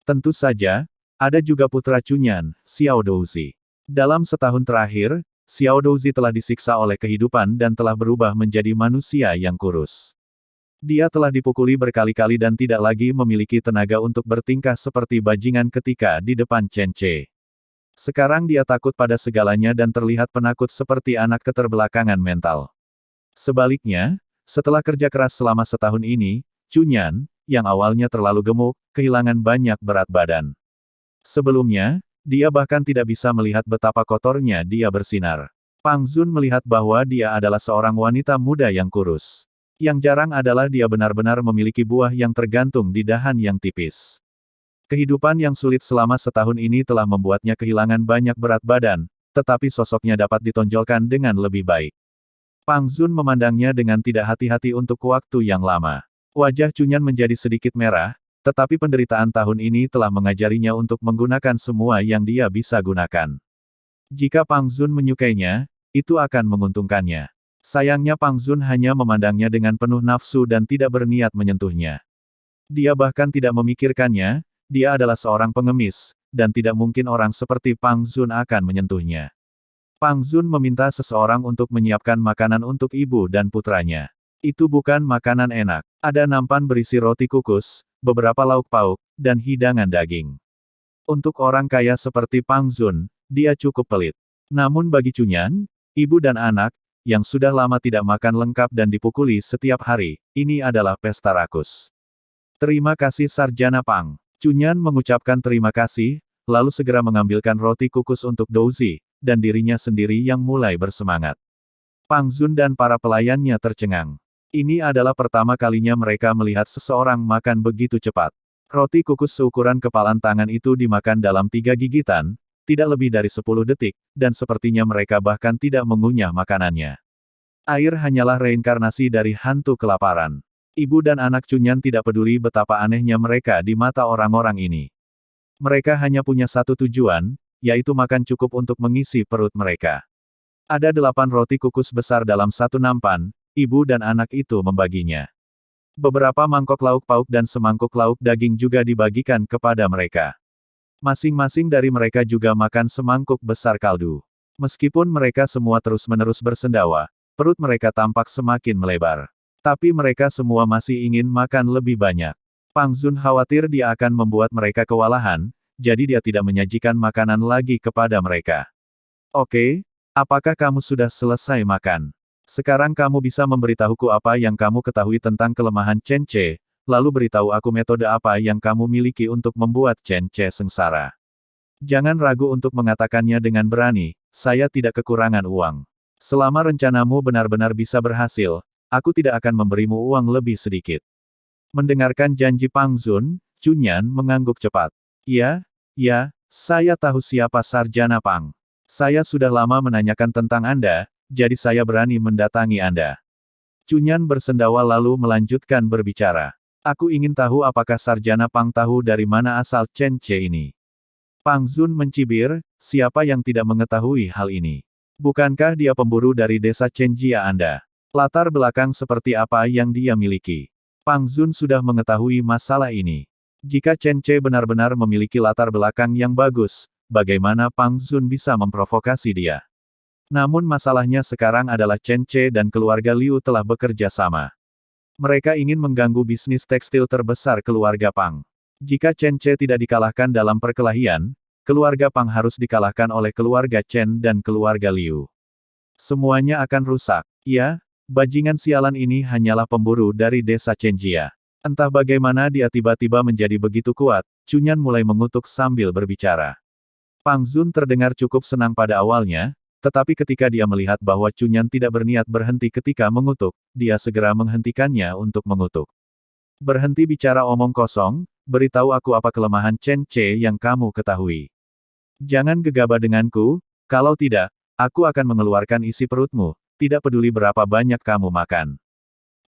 Tentu saja, ada juga putra Cunyan, Xiao Douzi. Dalam setahun terakhir, Xiao Douzi telah disiksa oleh kehidupan dan telah berubah menjadi manusia yang kurus. Dia telah dipukuli berkali-kali dan tidak lagi memiliki tenaga untuk bertingkah seperti bajingan ketika di depan Chen Ce. Sekarang dia takut pada segalanya dan terlihat penakut seperti anak keterbelakangan mental. Sebaliknya, setelah kerja keras selama setahun ini, Cunyan, yang awalnya terlalu gemuk, kehilangan banyak berat badan. Sebelumnya, dia bahkan tidak bisa melihat betapa kotornya dia bersinar. Pang Zun melihat bahwa dia adalah seorang wanita muda yang kurus. Yang jarang adalah dia benar-benar memiliki buah yang tergantung di dahan yang tipis. Kehidupan yang sulit selama setahun ini telah membuatnya kehilangan banyak berat badan, tetapi sosoknya dapat ditonjolkan dengan lebih baik. Pang Zun memandangnya dengan tidak hati-hati untuk waktu yang lama. Wajah Cunyan menjadi sedikit merah, tetapi penderitaan tahun ini telah mengajarinya untuk menggunakan semua yang dia bisa gunakan. Jika Pang Zun menyukainya, itu akan menguntungkannya. Sayangnya Pang Zun hanya memandangnya dengan penuh nafsu dan tidak berniat menyentuhnya. Dia bahkan tidak memikirkannya, dia adalah seorang pengemis, dan tidak mungkin orang seperti Pang Zun akan menyentuhnya. Pang Zun meminta seseorang untuk menyiapkan makanan untuk ibu dan putranya. Itu bukan makanan enak. Ada nampan berisi roti kukus, beberapa lauk pauk, dan hidangan daging. Untuk orang kaya seperti Pang Zun, dia cukup pelit. Namun bagi Cunyan, ibu dan anak, yang sudah lama tidak makan lengkap dan dipukuli setiap hari, ini adalah pesta rakus. Terima kasih Sarjana Pang. Cunyan mengucapkan terima kasih, lalu segera mengambilkan roti kukus untuk Douzi, dan dirinya sendiri yang mulai bersemangat. Pang Zun dan para pelayannya tercengang. Ini adalah pertama kalinya mereka melihat seseorang makan begitu cepat. Roti kukus seukuran kepalan tangan itu dimakan dalam 3 gigitan, tidak lebih dari 10 detik, dan sepertinya mereka bahkan tidak mengunyah makanannya. Air hanyalah reinkarnasi dari hantu kelaparan. Ibu dan anak Cunyan tidak peduli betapa anehnya mereka di mata orang-orang ini. Mereka hanya punya satu tujuan, yaitu makan cukup untuk mengisi perut mereka. Ada 8 roti kukus besar dalam satu nampan, ibu dan anak itu membaginya. Beberapa mangkok lauk pauk dan semangkuk lauk daging juga dibagikan kepada mereka. Masing-masing dari mereka juga makan semangkuk besar kaldu. Meskipun mereka semua terus-menerus bersendawa, perut mereka tampak semakin melebar. Tapi mereka semua masih ingin makan lebih banyak. Pang Zun khawatir dia akan membuat mereka kewalahan, jadi dia tidak menyajikan makanan lagi kepada mereka. Oke, apakah kamu sudah selesai makan? Sekarang kamu bisa memberitahuku apa yang kamu ketahui tentang kelemahan Chen Ce, lalu beritahu aku metode apa yang kamu miliki untuk membuat Chen Ce sengsara. Jangan ragu untuk mengatakannya dengan berani, saya tidak kekurangan uang. Selama rencanamu benar-benar bisa berhasil, aku tidak akan memberimu uang lebih sedikit. Mendengarkan janji Pang Zun, Cunyan mengangguk cepat. Ya, saya tahu siapa Sarjana Pang. Saya sudah lama menanyakan tentang Anda, jadi saya berani mendatangi Anda. Cunyan bersendawa lalu melanjutkan berbicara. Aku ingin tahu apakah Sarjana Pang tahu dari mana asal Chen Ce ini. Pang Zun mencibir, siapa yang tidak mengetahui hal ini. Bukankah dia pemburu dari desa Chenjia Anda? Latar belakang seperti apa yang dia miliki? Pang Zun sudah mengetahui masalah ini. Jika Chen Che benar-benar memiliki latar belakang yang bagus, bagaimana Pang Zun bisa memprovokasi dia? Namun masalahnya sekarang adalah Chen Che dan keluarga Liu telah bekerja sama. Mereka ingin mengganggu bisnis tekstil terbesar keluarga Pang. Jika Chen Che tidak dikalahkan dalam perkelahian, keluarga Pang harus dikalahkan oleh keluarga Chen dan keluarga Liu. Semuanya akan rusak. Ya, bajingan sialan ini hanyalah pemburu dari desa Chenjia. Entah bagaimana dia tiba-tiba menjadi begitu kuat, Cunyan mulai mengutuk sambil berbicara. Pang Zun terdengar cukup senang pada awalnya, tetapi ketika dia melihat bahwa Cunyan tidak berniat berhenti ketika mengutuk, dia segera menghentikannya untuk mengutuk. Berhenti bicara omong kosong, beritahu aku apa kelemahan Chen Che yang kamu ketahui. Jangan gegabah denganku, kalau tidak, aku akan mengeluarkan isi perutmu, tidak peduli berapa banyak kamu makan.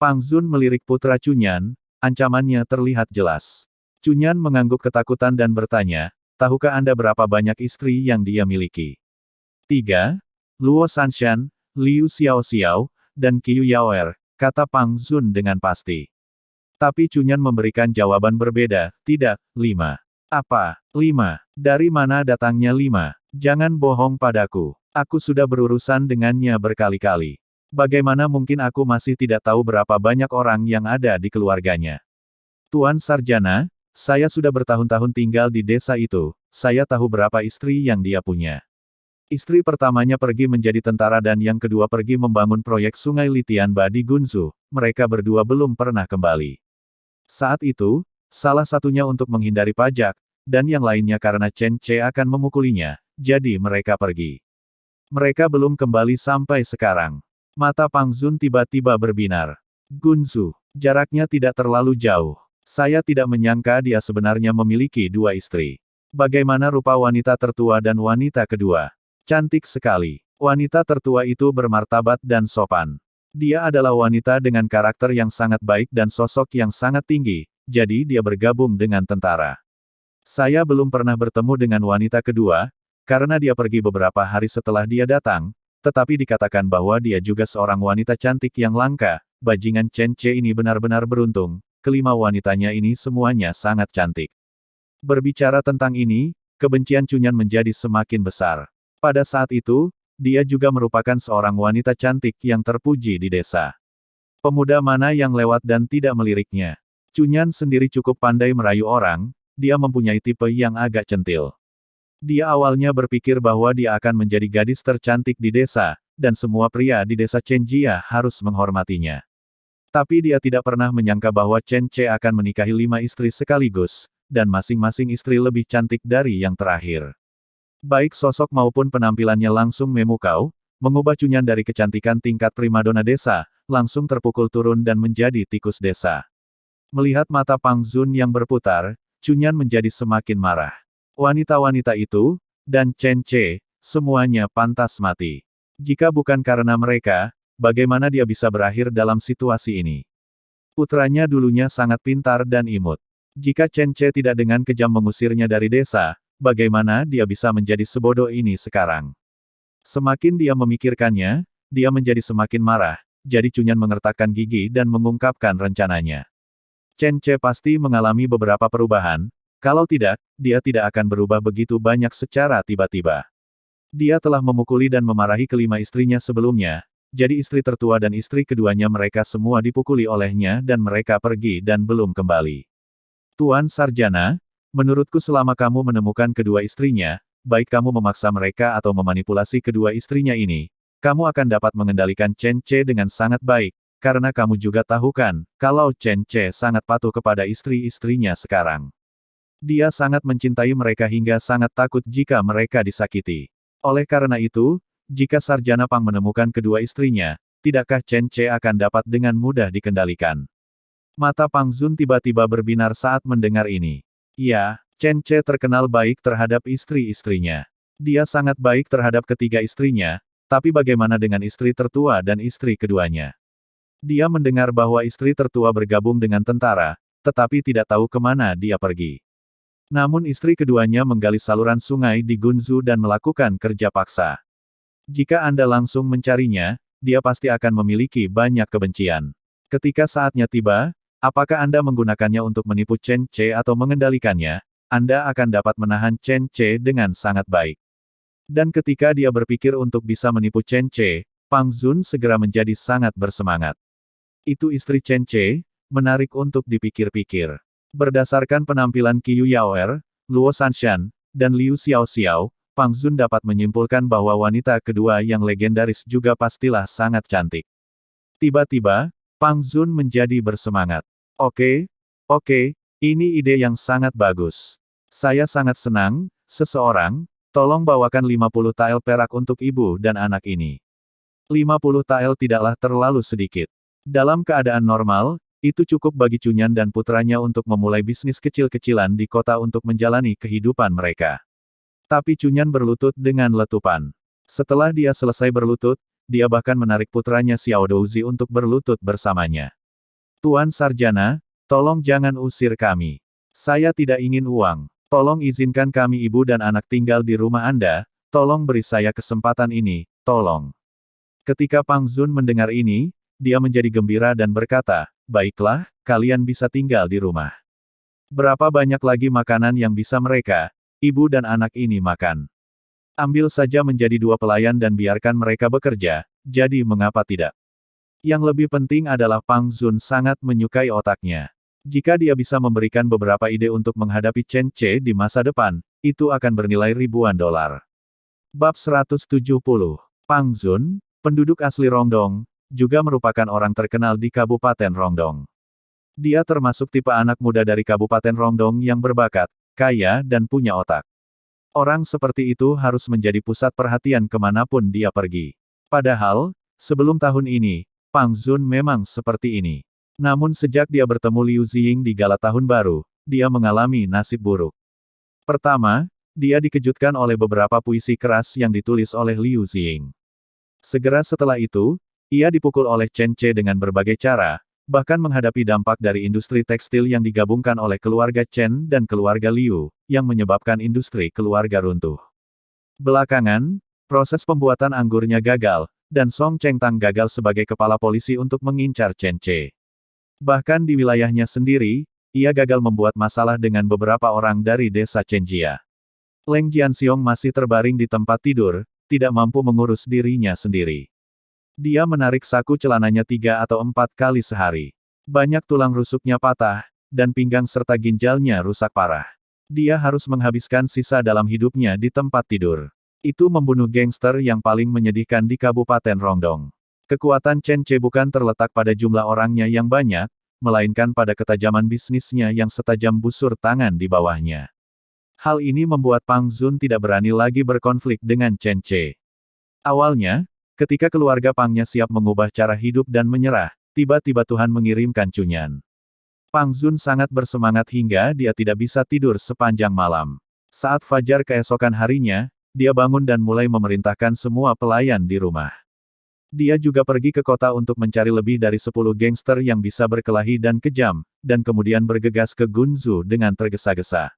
Pang Zun melirik putra Cunyan, ancamannya terlihat jelas. Cunyan mengangguk ketakutan dan bertanya, tahukah Anda berapa banyak istri yang dia miliki? 3. Luo Sanshan, Liu Xiaoxiao, dan Qiu Yaoer, kata Pang Zun dengan pasti. Tapi Cunyan memberikan jawaban berbeda, tidak, 5. Apa? 5. Dari mana datangnya 5? Jangan bohong padaku. Aku sudah berurusan dengannya berkali-kali. Bagaimana mungkin aku masih tidak tahu berapa banyak orang yang ada di keluarganya? Tuan Sarjana, saya sudah bertahun-tahun tinggal di desa itu, saya tahu berapa istri yang dia punya. Istri pertamanya pergi menjadi tentara dan yang kedua pergi membangun proyek Sungai Litianba di Gunzu, mereka berdua belum pernah kembali. Saat itu, salah satunya untuk menghindari pajak, dan yang lainnya karena Chen Che akan memukulinya, jadi mereka pergi. Mereka belum kembali sampai sekarang. Mata Pang Zun tiba-tiba berbinar. Gunzu, jaraknya tidak terlalu jauh. Saya tidak menyangka dia sebenarnya memiliki 2 istri. Bagaimana rupa wanita tertua dan wanita kedua? Cantik sekali. Wanita tertua itu bermartabat dan sopan. Dia adalah wanita dengan karakter yang sangat baik dan sosok yang sangat tinggi, jadi dia bergabung dengan tentara. Saya belum pernah bertemu dengan wanita kedua, karena dia pergi beberapa hari setelah dia datang, tetapi dikatakan bahwa dia juga seorang wanita cantik yang langka. Bajingan Chen Che ini benar-benar beruntung, kelima wanitanya ini semuanya sangat cantik. Berbicara tentang ini, kebencian Cunyan menjadi semakin besar. Pada saat itu, dia juga merupakan seorang wanita cantik yang terpuji di desa. Pemuda mana yang lewat dan tidak meliriknya? Cunyan sendiri cukup pandai merayu orang, dia mempunyai tipe yang agak centil. Dia awalnya berpikir bahwa dia akan menjadi gadis tercantik di desa, dan semua pria di desa Chenjia harus menghormatinya. Tapi dia tidak pernah menyangka bahwa Chen Che akan menikahi 5 istri sekaligus, dan masing-masing istri lebih cantik dari yang terakhir. Baik sosok maupun penampilannya langsung memukau, mengubah Cunyan dari kecantikan tingkat primadona desa, langsung terpukul turun dan menjadi tikus desa. Melihat mata Pang Zun yang berputar, Cunyan menjadi semakin marah. Wanita-wanita itu, dan Chen Che, semuanya pantas mati. Jika bukan karena mereka, bagaimana dia bisa berakhir dalam situasi ini? Putranya dulunya sangat pintar dan imut. Jika Chen Che tidak dengan kejam mengusirnya dari desa, bagaimana dia bisa menjadi sebodoh ini sekarang? Semakin dia memikirkannya, dia menjadi semakin marah, jadi Cunyan mengertakkan gigi dan mengungkapkan rencananya. Chen Che pasti mengalami beberapa perubahan, kalau tidak, dia tidak akan berubah begitu banyak secara tiba-tiba. Dia telah memukuli dan memarahi kelima istrinya sebelumnya, jadi istri tertua dan istri keduanya mereka semua dipukuli olehnya dan mereka pergi dan belum kembali. Tuan Sarjana, menurutku selama kamu menemukan kedua istrinya, baik kamu memaksa mereka atau memanipulasi kedua istrinya ini, kamu akan dapat mengendalikan Chen Che dengan sangat baik, karena kamu juga tahu kan, kalau Chen Che sangat patuh kepada istri-istrinya sekarang. Dia sangat mencintai mereka hingga sangat takut jika mereka disakiti. Oleh karena itu, jika Sarjana Pang menemukan kedua istrinya, tidakkah Chen Che akan dapat dengan mudah dikendalikan? Mata Pang Zun tiba-tiba berbinar saat mendengar ini. Ya, Chen Che terkenal baik terhadap istri-istrinya. Dia sangat baik terhadap ketiga istrinya, tapi bagaimana dengan istri tertua dan istri keduanya? Dia mendengar bahwa istri tertua bergabung dengan tentara, tetapi tidak tahu kemana dia pergi. Namun istri keduanya menggali saluran sungai di Gunzu dan melakukan kerja paksa. Jika Anda langsung mencarinya, dia pasti akan memiliki banyak kebencian. Ketika saatnya tiba, apakah Anda menggunakannya untuk menipu Chen Ce atau mengendalikannya? Anda akan dapat menahan Chen Ce dengan sangat baik. Dan ketika dia berpikir untuk bisa menipu Chen Ce, Pang Zun segera menjadi sangat bersemangat. Itu istri Chen Ce, menarik untuk dipikir-pikir. Berdasarkan penampilan Qiu Yaoer, Luo Sanshan, dan Liu Xiaoxiao, Pang Zun dapat menyimpulkan bahwa wanita kedua yang legendaris juga pastilah sangat cantik. Tiba-tiba, Pang Zun menjadi bersemangat. Oke, ini ide yang sangat bagus. Saya sangat senang, seseorang, tolong bawakan 50 tael perak untuk ibu dan anak ini. 50 tael tidaklah terlalu sedikit. Dalam keadaan normal, itu cukup bagi Cunyan dan putranya untuk memulai bisnis kecil-kecilan di kota untuk menjalani kehidupan mereka. Tapi Cunyan berlutut dengan letupan. Setelah dia selesai berlutut, dia bahkan menarik putranya Xiao Douzi untuk berlutut bersamanya. Tuan Sarjana, tolong jangan usir kami. Saya tidak ingin uang. Tolong izinkan kami ibu dan anak tinggal di rumah Anda, tolong beri saya kesempatan ini, tolong. Ketika Pang Zun mendengar ini, dia menjadi gembira dan berkata, baiklah, kalian bisa tinggal di rumah. Berapa banyak lagi makanan yang bisa mereka, ibu dan anak ini makan? Ambil saja menjadi 2 pelayan dan biarkan mereka bekerja, jadi mengapa tidak? Yang lebih penting adalah Pang Zun sangat menyukai otaknya. Jika dia bisa memberikan beberapa ide untuk menghadapi Chen Ce di masa depan, itu akan bernilai ribuan dolar. Bab 170. Pang Zun, penduduk asli Rongdong, juga merupakan orang terkenal di Kabupaten Rongdong. Dia termasuk tipe anak muda dari Kabupaten Rongdong yang berbakat, kaya dan punya otak. Orang seperti itu harus menjadi pusat perhatian kemanapun dia pergi. Padahal, sebelum tahun ini, Pang Zun memang seperti ini. Namun sejak dia bertemu Liu Ziying di gala tahun baru, dia mengalami nasib buruk. Pertama, dia dikejutkan oleh beberapa puisi keras yang ditulis oleh Liu Ziying. Segera setelah itu, ia dipukul oleh Chen Ce dengan berbagai cara, bahkan menghadapi dampak dari industri tekstil yang digabungkan oleh keluarga Chen dan keluarga Liu, yang menyebabkan industri keluarga runtuh. Belakangan, proses pembuatan anggurnya gagal, dan Song Chengtang gagal sebagai kepala polisi untuk mengincar Chen Ce. Bahkan di wilayahnya sendiri, ia gagal membuat masalah dengan beberapa orang dari desa Chenjia. Leng Jianxiong masih terbaring di tempat tidur, tidak mampu mengurus dirinya sendiri. Dia menarik saku celananya 3 atau 4 kali sehari. Banyak tulang rusuknya patah, dan pinggang serta ginjalnya rusak parah. Dia harus menghabiskan sisa dalam hidupnya di tempat tidur. Itu membunuh gangster yang paling menyedihkan di Kabupaten Rongdong. Kekuatan Chen Ce bukan terletak pada jumlah orangnya yang banyak, melainkan pada ketajaman bisnisnya yang setajam busur tangan di bawahnya. Hal ini membuat Pang Zun tidak berani lagi berkonflik dengan Chen Ce. Awalnya, ketika keluarga Pangnya siap mengubah cara hidup dan menyerah, tiba-tiba Tuhan mengirimkan Cunyan. Pang Zun sangat bersemangat hingga dia tidak bisa tidur sepanjang malam. Saat fajar keesokan harinya, dia bangun dan mulai memerintahkan semua pelayan di rumah. Dia juga pergi ke kota untuk mencari lebih dari 10 gangster yang bisa berkelahi dan kejam, dan kemudian bergegas ke Gunzu dengan tergesa-gesa.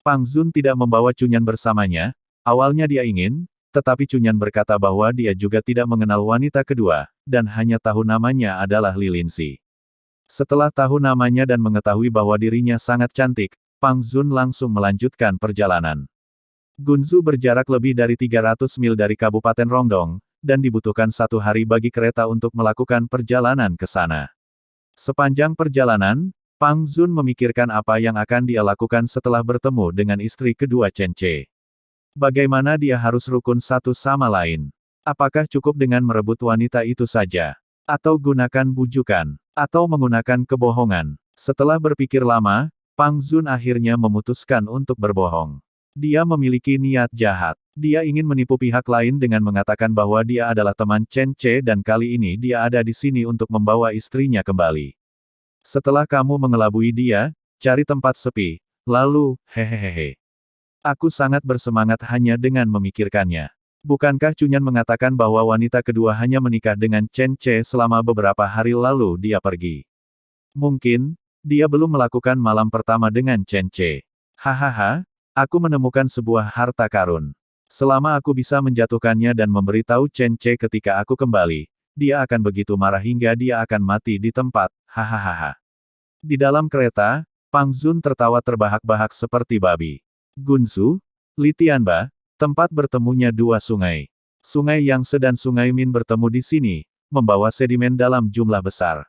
Pang Zun tidak membawa Cunyan bersamanya, awalnya dia ingin, tetapi Cunyan berkata bahwa dia juga tidak mengenal wanita kedua, dan hanya tahu namanya adalah Lilinsi. Setelah tahu namanya dan mengetahui bahwa dirinya sangat cantik, Pang Zun langsung melanjutkan perjalanan. Gunzu berjarak lebih dari 300 mil dari Kabupaten Rongdong, dan dibutuhkan 1 hari bagi kereta untuk melakukan perjalanan ke sana. Sepanjang perjalanan, Pang Zun memikirkan apa yang akan dia lakukan setelah bertemu dengan istri kedua Chen Ce. Bagaimana dia harus rukun satu sama lain? Apakah cukup dengan merebut wanita itu saja? Atau gunakan bujukan? Atau menggunakan kebohongan? Setelah berpikir lama, Pang Zun akhirnya memutuskan untuk berbohong. Dia memiliki niat jahat. Dia ingin menipu pihak lain dengan mengatakan bahwa dia adalah teman Chen Ce dan kali ini dia ada di sini untuk membawa istrinya kembali. Setelah kamu mengelabui dia, cari tempat sepi. Lalu, hehehe. Aku sangat bersemangat hanya dengan memikirkannya. Bukankah Cunyan mengatakan bahwa wanita kedua hanya menikah dengan Chen Ce selama beberapa hari lalu dia pergi? Mungkin, dia belum melakukan malam pertama dengan Chen Ce. Hahaha, aku menemukan sebuah harta karun. Selama aku bisa menjatuhkannya dan memberitahu Chen Ce ketika aku kembali, dia akan begitu marah hingga dia akan mati di tempat, hahaha. Di dalam kereta, Pang Zun tertawa terbahak-bahak seperti babi. Gunzu, Li Tianba, tempat bertemunya dua sungai. Sungai Yangtze dan Sungai Min bertemu di sini, membawa sedimen dalam jumlah besar.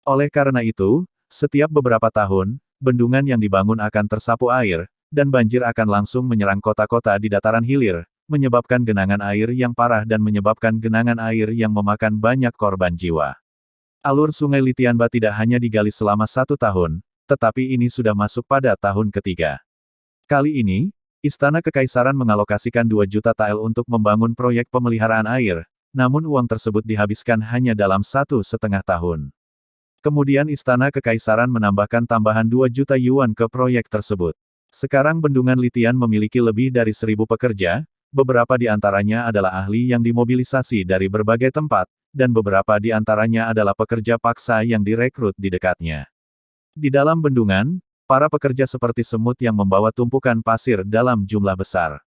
Oleh karena itu, setiap beberapa tahun, bendungan yang dibangun akan tersapu air, dan banjir akan langsung menyerang kota-kota di dataran hilir, menyebabkan genangan air yang parah dan menyebabkan genangan air yang memakan banyak korban jiwa. Alur Sungai Li Tianba tidak hanya digali selama 1 tahun, tetapi ini sudah masuk pada tahun ketiga. Kali ini, Istana Kekaisaran mengalokasikan 2 juta tael untuk membangun proyek pemeliharaan air, namun uang tersebut dihabiskan hanya dalam 1,5 tahun. Kemudian Istana Kekaisaran menambahkan tambahan 2 juta yuan ke proyek tersebut. Sekarang bendungan Litian memiliki lebih dari 1.000 pekerja, beberapa di antaranya adalah ahli yang dimobilisasi dari berbagai tempat, dan beberapa di antaranya adalah pekerja paksa yang direkrut di dekatnya. Di dalam bendungan, para pekerja seperti semut yang membawa tumpukan pasir dalam jumlah besar.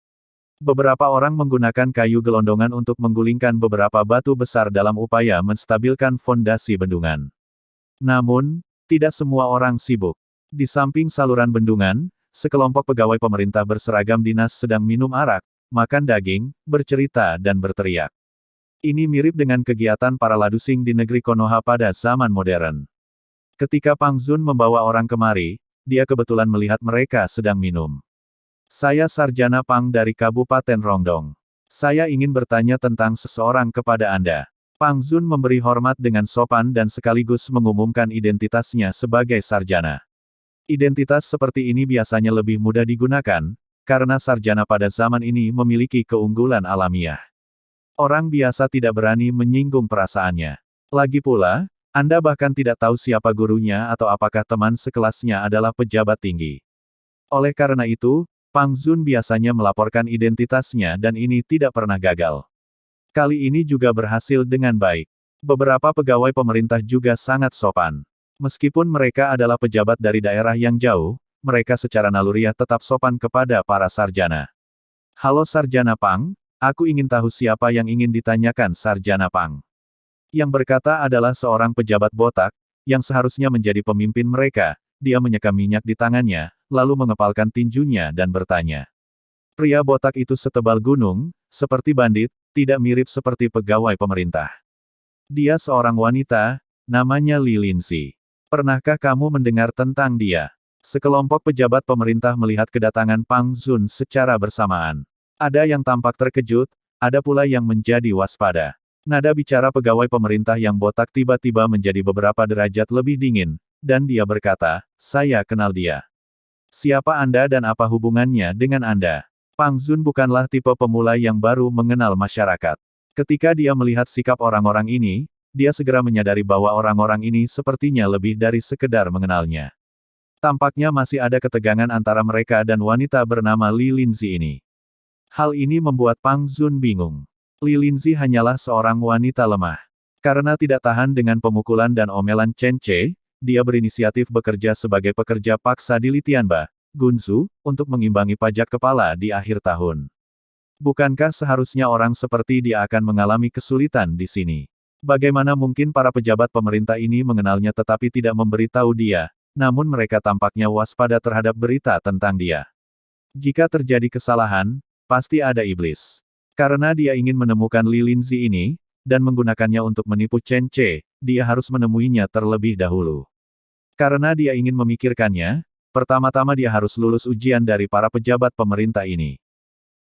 Beberapa orang menggunakan kayu gelondongan untuk menggulingkan beberapa batu besar dalam upaya menstabilkan fondasi bendungan. Namun, tidak semua orang sibuk. Di samping saluran bendungan, sekelompok pegawai pemerintah berseragam dinas sedang minum arak, makan daging, bercerita dan berteriak. Ini mirip dengan kegiatan para ladusing di negeri Konoha pada zaman modern. Ketika Pang Zun membawa orang kemari, dia kebetulan melihat mereka sedang minum. Saya Sarjana Pang dari Kabupaten Rongdong. Saya ingin bertanya tentang seseorang kepada Anda. Pang Zun memberi hormat dengan sopan dan sekaligus mengumumkan identitasnya sebagai sarjana. Identitas seperti ini biasanya lebih mudah digunakan, karena sarjana pada zaman ini memiliki keunggulan alamiah. Orang biasa tidak berani menyinggung perasaannya. Lagi pula, Anda bahkan tidak tahu siapa gurunya atau apakah teman sekelasnya adalah pejabat tinggi. Oleh karena itu, Pang Zun biasanya melaporkan identitasnya dan ini tidak pernah gagal. Kali ini juga berhasil dengan baik. Beberapa pegawai pemerintah juga sangat sopan. Meskipun mereka adalah pejabat dari daerah yang jauh, mereka secara naluriah tetap sopan kepada para sarjana. Halo Sarjana Pang, aku ingin tahu siapa yang ingin ditanyakan Sarjana Pang. Yang berkata adalah seorang pejabat botak, yang seharusnya menjadi pemimpin mereka. Dia menyeka minyak di tangannya, lalu mengepalkan tinjunya dan bertanya. Pria botak itu setebal gunung, seperti bandit, tidak mirip seperti pegawai pemerintah. Dia seorang wanita, namanya Li Linzi. Pernahkah kamu mendengar tentang dia? Sekelompok pejabat pemerintah melihat kedatangan Pang Zun secara bersamaan. Ada yang tampak terkejut, ada pula yang menjadi waspada. Nada bicara pegawai pemerintah yang botak tiba-tiba menjadi beberapa derajat lebih dingin, dan dia berkata, saya kenal dia. Siapa Anda dan apa hubungannya dengan Anda? Pang Zun bukanlah tipe pemula yang baru mengenal masyarakat. Ketika dia melihat sikap orang-orang ini, dia segera menyadari bahwa orang-orang ini sepertinya lebih dari sekedar mengenalnya. Tampaknya masih ada ketegangan antara mereka dan wanita bernama Li Linzi ini. Hal ini membuat Pang Zun bingung. Li Linzi hanyalah seorang wanita lemah. Karena tidak tahan dengan pemukulan dan omelan Chen Ce, dia berinisiatif bekerja sebagai pekerja paksa di Litianba, Gunzu, untuk mengimbangi pajak kepala di akhir tahun. Bukankah seharusnya orang seperti dia akan mengalami kesulitan di sini? Bagaimana mungkin para pejabat pemerintah ini mengenalnya tetapi tidak memberitahu dia, namun mereka tampaknya waspada terhadap berita tentang dia. Jika terjadi kesalahan, pasti ada iblis. Karena dia ingin menemukan Li Linzi ini, dan menggunakannya untuk menipu Chen Ce, dia harus menemuinya terlebih dahulu. Karena dia ingin memikirkannya, pertama-tama dia harus lulus ujian dari para pejabat pemerintah ini.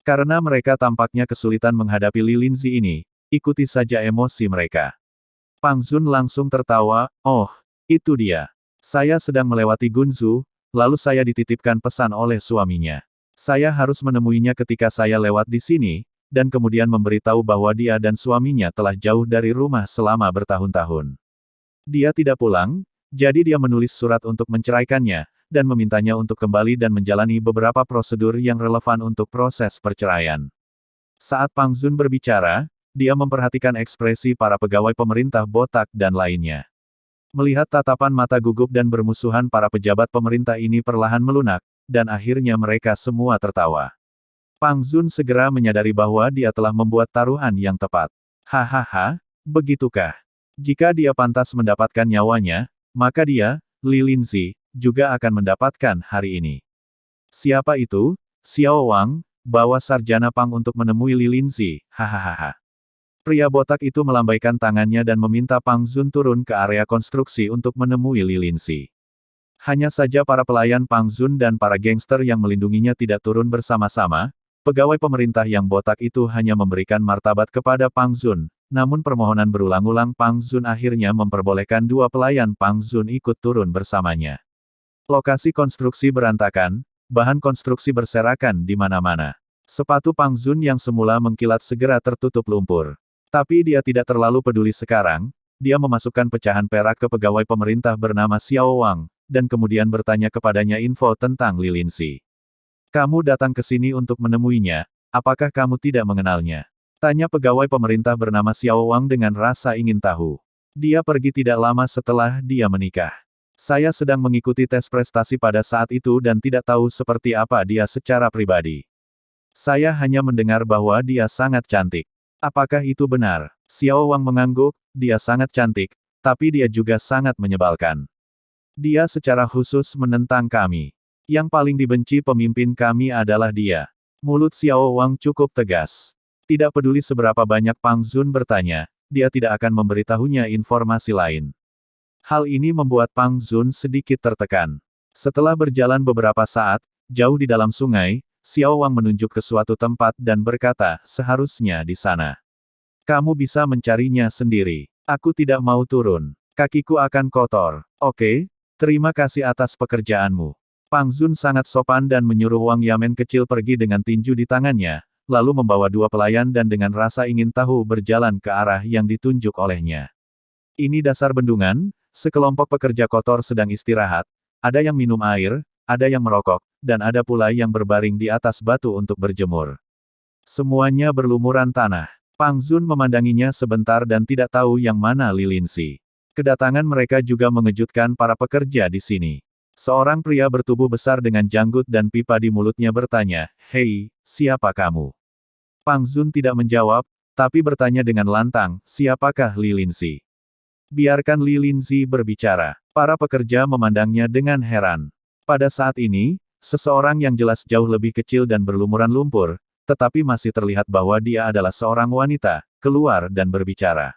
Karena mereka tampaknya kesulitan menghadapi Li Linzi ini, ikuti saja emosi mereka. Pang Zun langsung tertawa, oh, itu dia. Saya sedang melewati Gunzu, lalu saya dititipkan pesan oleh suaminya. Saya harus menemuinya ketika saya lewat di sini, dan kemudian memberitahu bahwa dia dan suaminya telah jauh dari rumah selama bertahun-tahun. Dia tidak pulang, jadi dia menulis surat untuk menceraikannya, dan memintanya untuk kembali dan menjalani beberapa prosedur yang relevan untuk proses perceraian. Saat Pang Zun berbicara, dia memperhatikan ekspresi para pegawai pemerintah botak dan lainnya. Melihat tatapan mata gugup dan bermusuhan para pejabat pemerintah ini perlahan melunak, dan akhirnya mereka semua tertawa. Pang Zun segera menyadari bahwa dia telah membuat taruhan yang tepat. Hahaha, begitukah? Jika dia pantas mendapatkan nyawanya, maka dia, Li Linzi, juga akan mendapatkan hari ini. Siapa itu? Xiao Wang, bawa Sarjana Pang untuk menemui Li Linzi, hahaha. Pria botak itu melambaikan tangannya dan meminta Pang Zun turun ke area konstruksi untuk menemui Li Linzi. Hanya saja para pelayan Pang Zun dan para gangster yang melindunginya tidak turun bersama-sama. Pegawai pemerintah yang botak itu hanya memberikan martabat kepada Pang Zun, namun permohonan berulang-ulang Pang Zun akhirnya memperbolehkan dua pelayan Pang Zun ikut turun bersamanya. Lokasi konstruksi berantakan, bahan konstruksi berserakan di mana-mana. Sepatu Pang Zun yang semula mengkilat segera tertutup lumpur. Tapi dia tidak terlalu peduli sekarang, dia memasukkan pecahan perak ke pegawai pemerintah bernama Xiao Wang, dan kemudian bertanya kepadanya info tentang Li Linzi. Kamu datang ke sini untuk menemuinya, apakah kamu tidak mengenalnya? Tanya pegawai pemerintah bernama Xiao Wang dengan rasa ingin tahu. Dia pergi tidak lama setelah dia menikah. Saya sedang mengikuti tes prestasi pada saat itu dan tidak tahu seperti apa dia secara pribadi. Saya hanya mendengar bahwa dia sangat cantik. Apakah itu benar? Xiao Wang mengangguk, dia sangat cantik, tapi dia juga sangat menyebalkan. Dia secara khusus menentang kami. Yang paling dibenci pemimpin kami adalah dia. Mulut Xiao Wang cukup tegas. Tidak peduli seberapa banyak Pang Zun bertanya, dia tidak akan memberitahunya informasi lain. Hal ini membuat Pang Zun sedikit tertekan. Setelah berjalan beberapa saat, jauh di dalam sungai, Xiao Wang menunjuk ke suatu tempat dan berkata, seharusnya di sana. Kamu bisa mencarinya sendiri. Aku tidak mau turun. Kakiku akan kotor. Oke, terima kasih atas pekerjaanmu. Pang Zun sangat sopan dan menyuruh Wang Yamen kecil pergi dengan tinju di tangannya, lalu membawa dua pelayan dan dengan rasa ingin tahu berjalan ke arah yang ditunjuk olehnya. Ini dasar bendungan, sekelompok pekerja kotor sedang istirahat, ada yang minum air, ada yang merokok, dan ada pula yang berbaring di atas batu untuk berjemur. Semuanya berlumuran tanah. Pang Zun memandanginya sebentar dan tidak tahu yang mana Li Linzi. Kedatangan mereka juga mengejutkan para pekerja di sini. Seorang pria bertubuh besar dengan janggut dan pipa di mulutnya bertanya, "Hei, siapa kamu?" Pang Zun tidak menjawab, tapi bertanya dengan lantang, "Siapakah Li Linzi?" Biarkan Li Linzi berbicara. Para pekerja memandangnya dengan heran. Pada saat ini, seseorang yang jelas jauh lebih kecil dan berlumuran lumpur, tetapi masih terlihat bahwa dia adalah seorang wanita, keluar dan berbicara.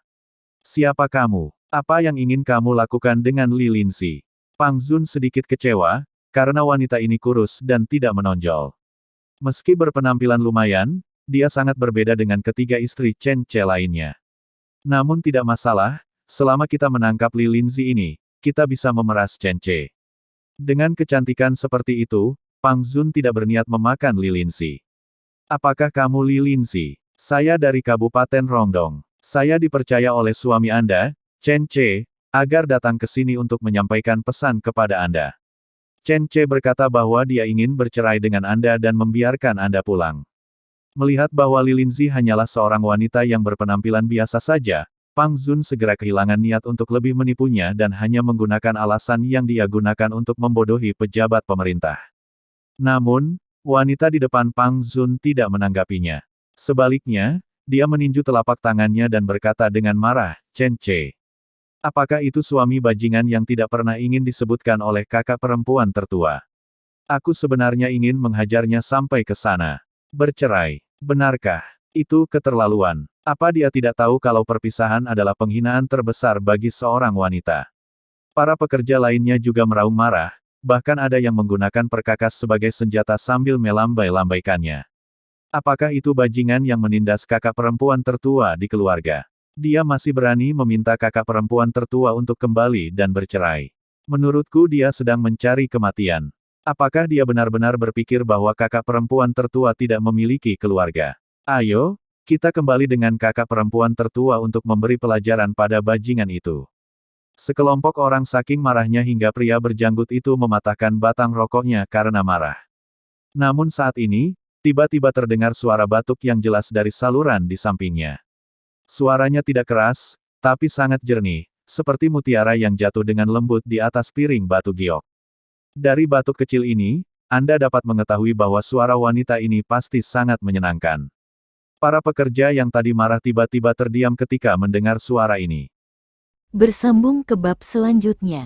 "Siapa kamu? Apa yang ingin kamu lakukan dengan Li Linzi?" Pang Zun sedikit kecewa, karena wanita ini kurus dan tidak menonjol. Meski berpenampilan lumayan, dia sangat berbeda dengan ketiga istri Chen Ce lainnya. Namun tidak masalah, selama kita menangkap Li Linzi ini, kita bisa memeras Chen Ce. Dengan kecantikan seperti itu, Pang Zun tidak berniat memakan Li Linzi. Apakah kamu Li Linzi? Saya dari Kabupaten Rongdong. Saya dipercaya oleh suami Anda, Chen Ce, agar datang ke sini untuk menyampaikan pesan kepada Anda. Chen Ce berkata bahwa dia ingin bercerai dengan Anda dan membiarkan Anda pulang. Melihat bahwa Li Linzi hanyalah seorang wanita yang berpenampilan biasa saja, Pang Zun segera kehilangan niat untuk lebih menipunya dan hanya menggunakan alasan yang dia gunakan untuk membodohi pejabat pemerintah. Namun, wanita di depan Pang Zun tidak menanggapinya. Sebaliknya, dia meninju telapak tangannya dan berkata dengan marah, "Chen Ce. Apakah itu suami bajingan yang tidak pernah ingin disebutkan oleh kakak perempuan tertua? Aku sebenarnya ingin menghajarnya sampai ke sana. Bercerai. Benarkah? Itu keterlaluan. Apa dia tidak tahu kalau perpisahan adalah penghinaan terbesar bagi seorang wanita?" Para pekerja lainnya juga meraung marah, bahkan ada yang menggunakan perkakas sebagai senjata sambil melambai-lambaikannya. Apakah itu bajingan yang menindas kakak perempuan tertua di keluarga? Dia masih berani meminta kakak perempuan tertua untuk kembali dan bercerai. Menurutku dia sedang mencari kematian. Apakah dia benar-benar berpikir bahwa kakak perempuan tertua tidak memiliki keluarga? Ayo, kita kembali dengan kakak perempuan tertua untuk memberi pelajaran pada bajingan itu. Sekelompok orang saking marahnya hingga pria berjanggut itu mematahkan batang rokoknya karena marah. Namun saat ini, tiba-tiba terdengar suara batuk yang jelas dari saluran di sampingnya. Suaranya tidak keras, tapi sangat jernih, seperti mutiara yang jatuh dengan lembut di atas piring batu giok. Dari batuk kecil ini, Anda dapat mengetahui bahwa suara wanita ini pasti sangat menyenangkan. Para pekerja yang tadi marah tiba-tiba terdiam ketika mendengar suara ini. Bersambung ke bab selanjutnya.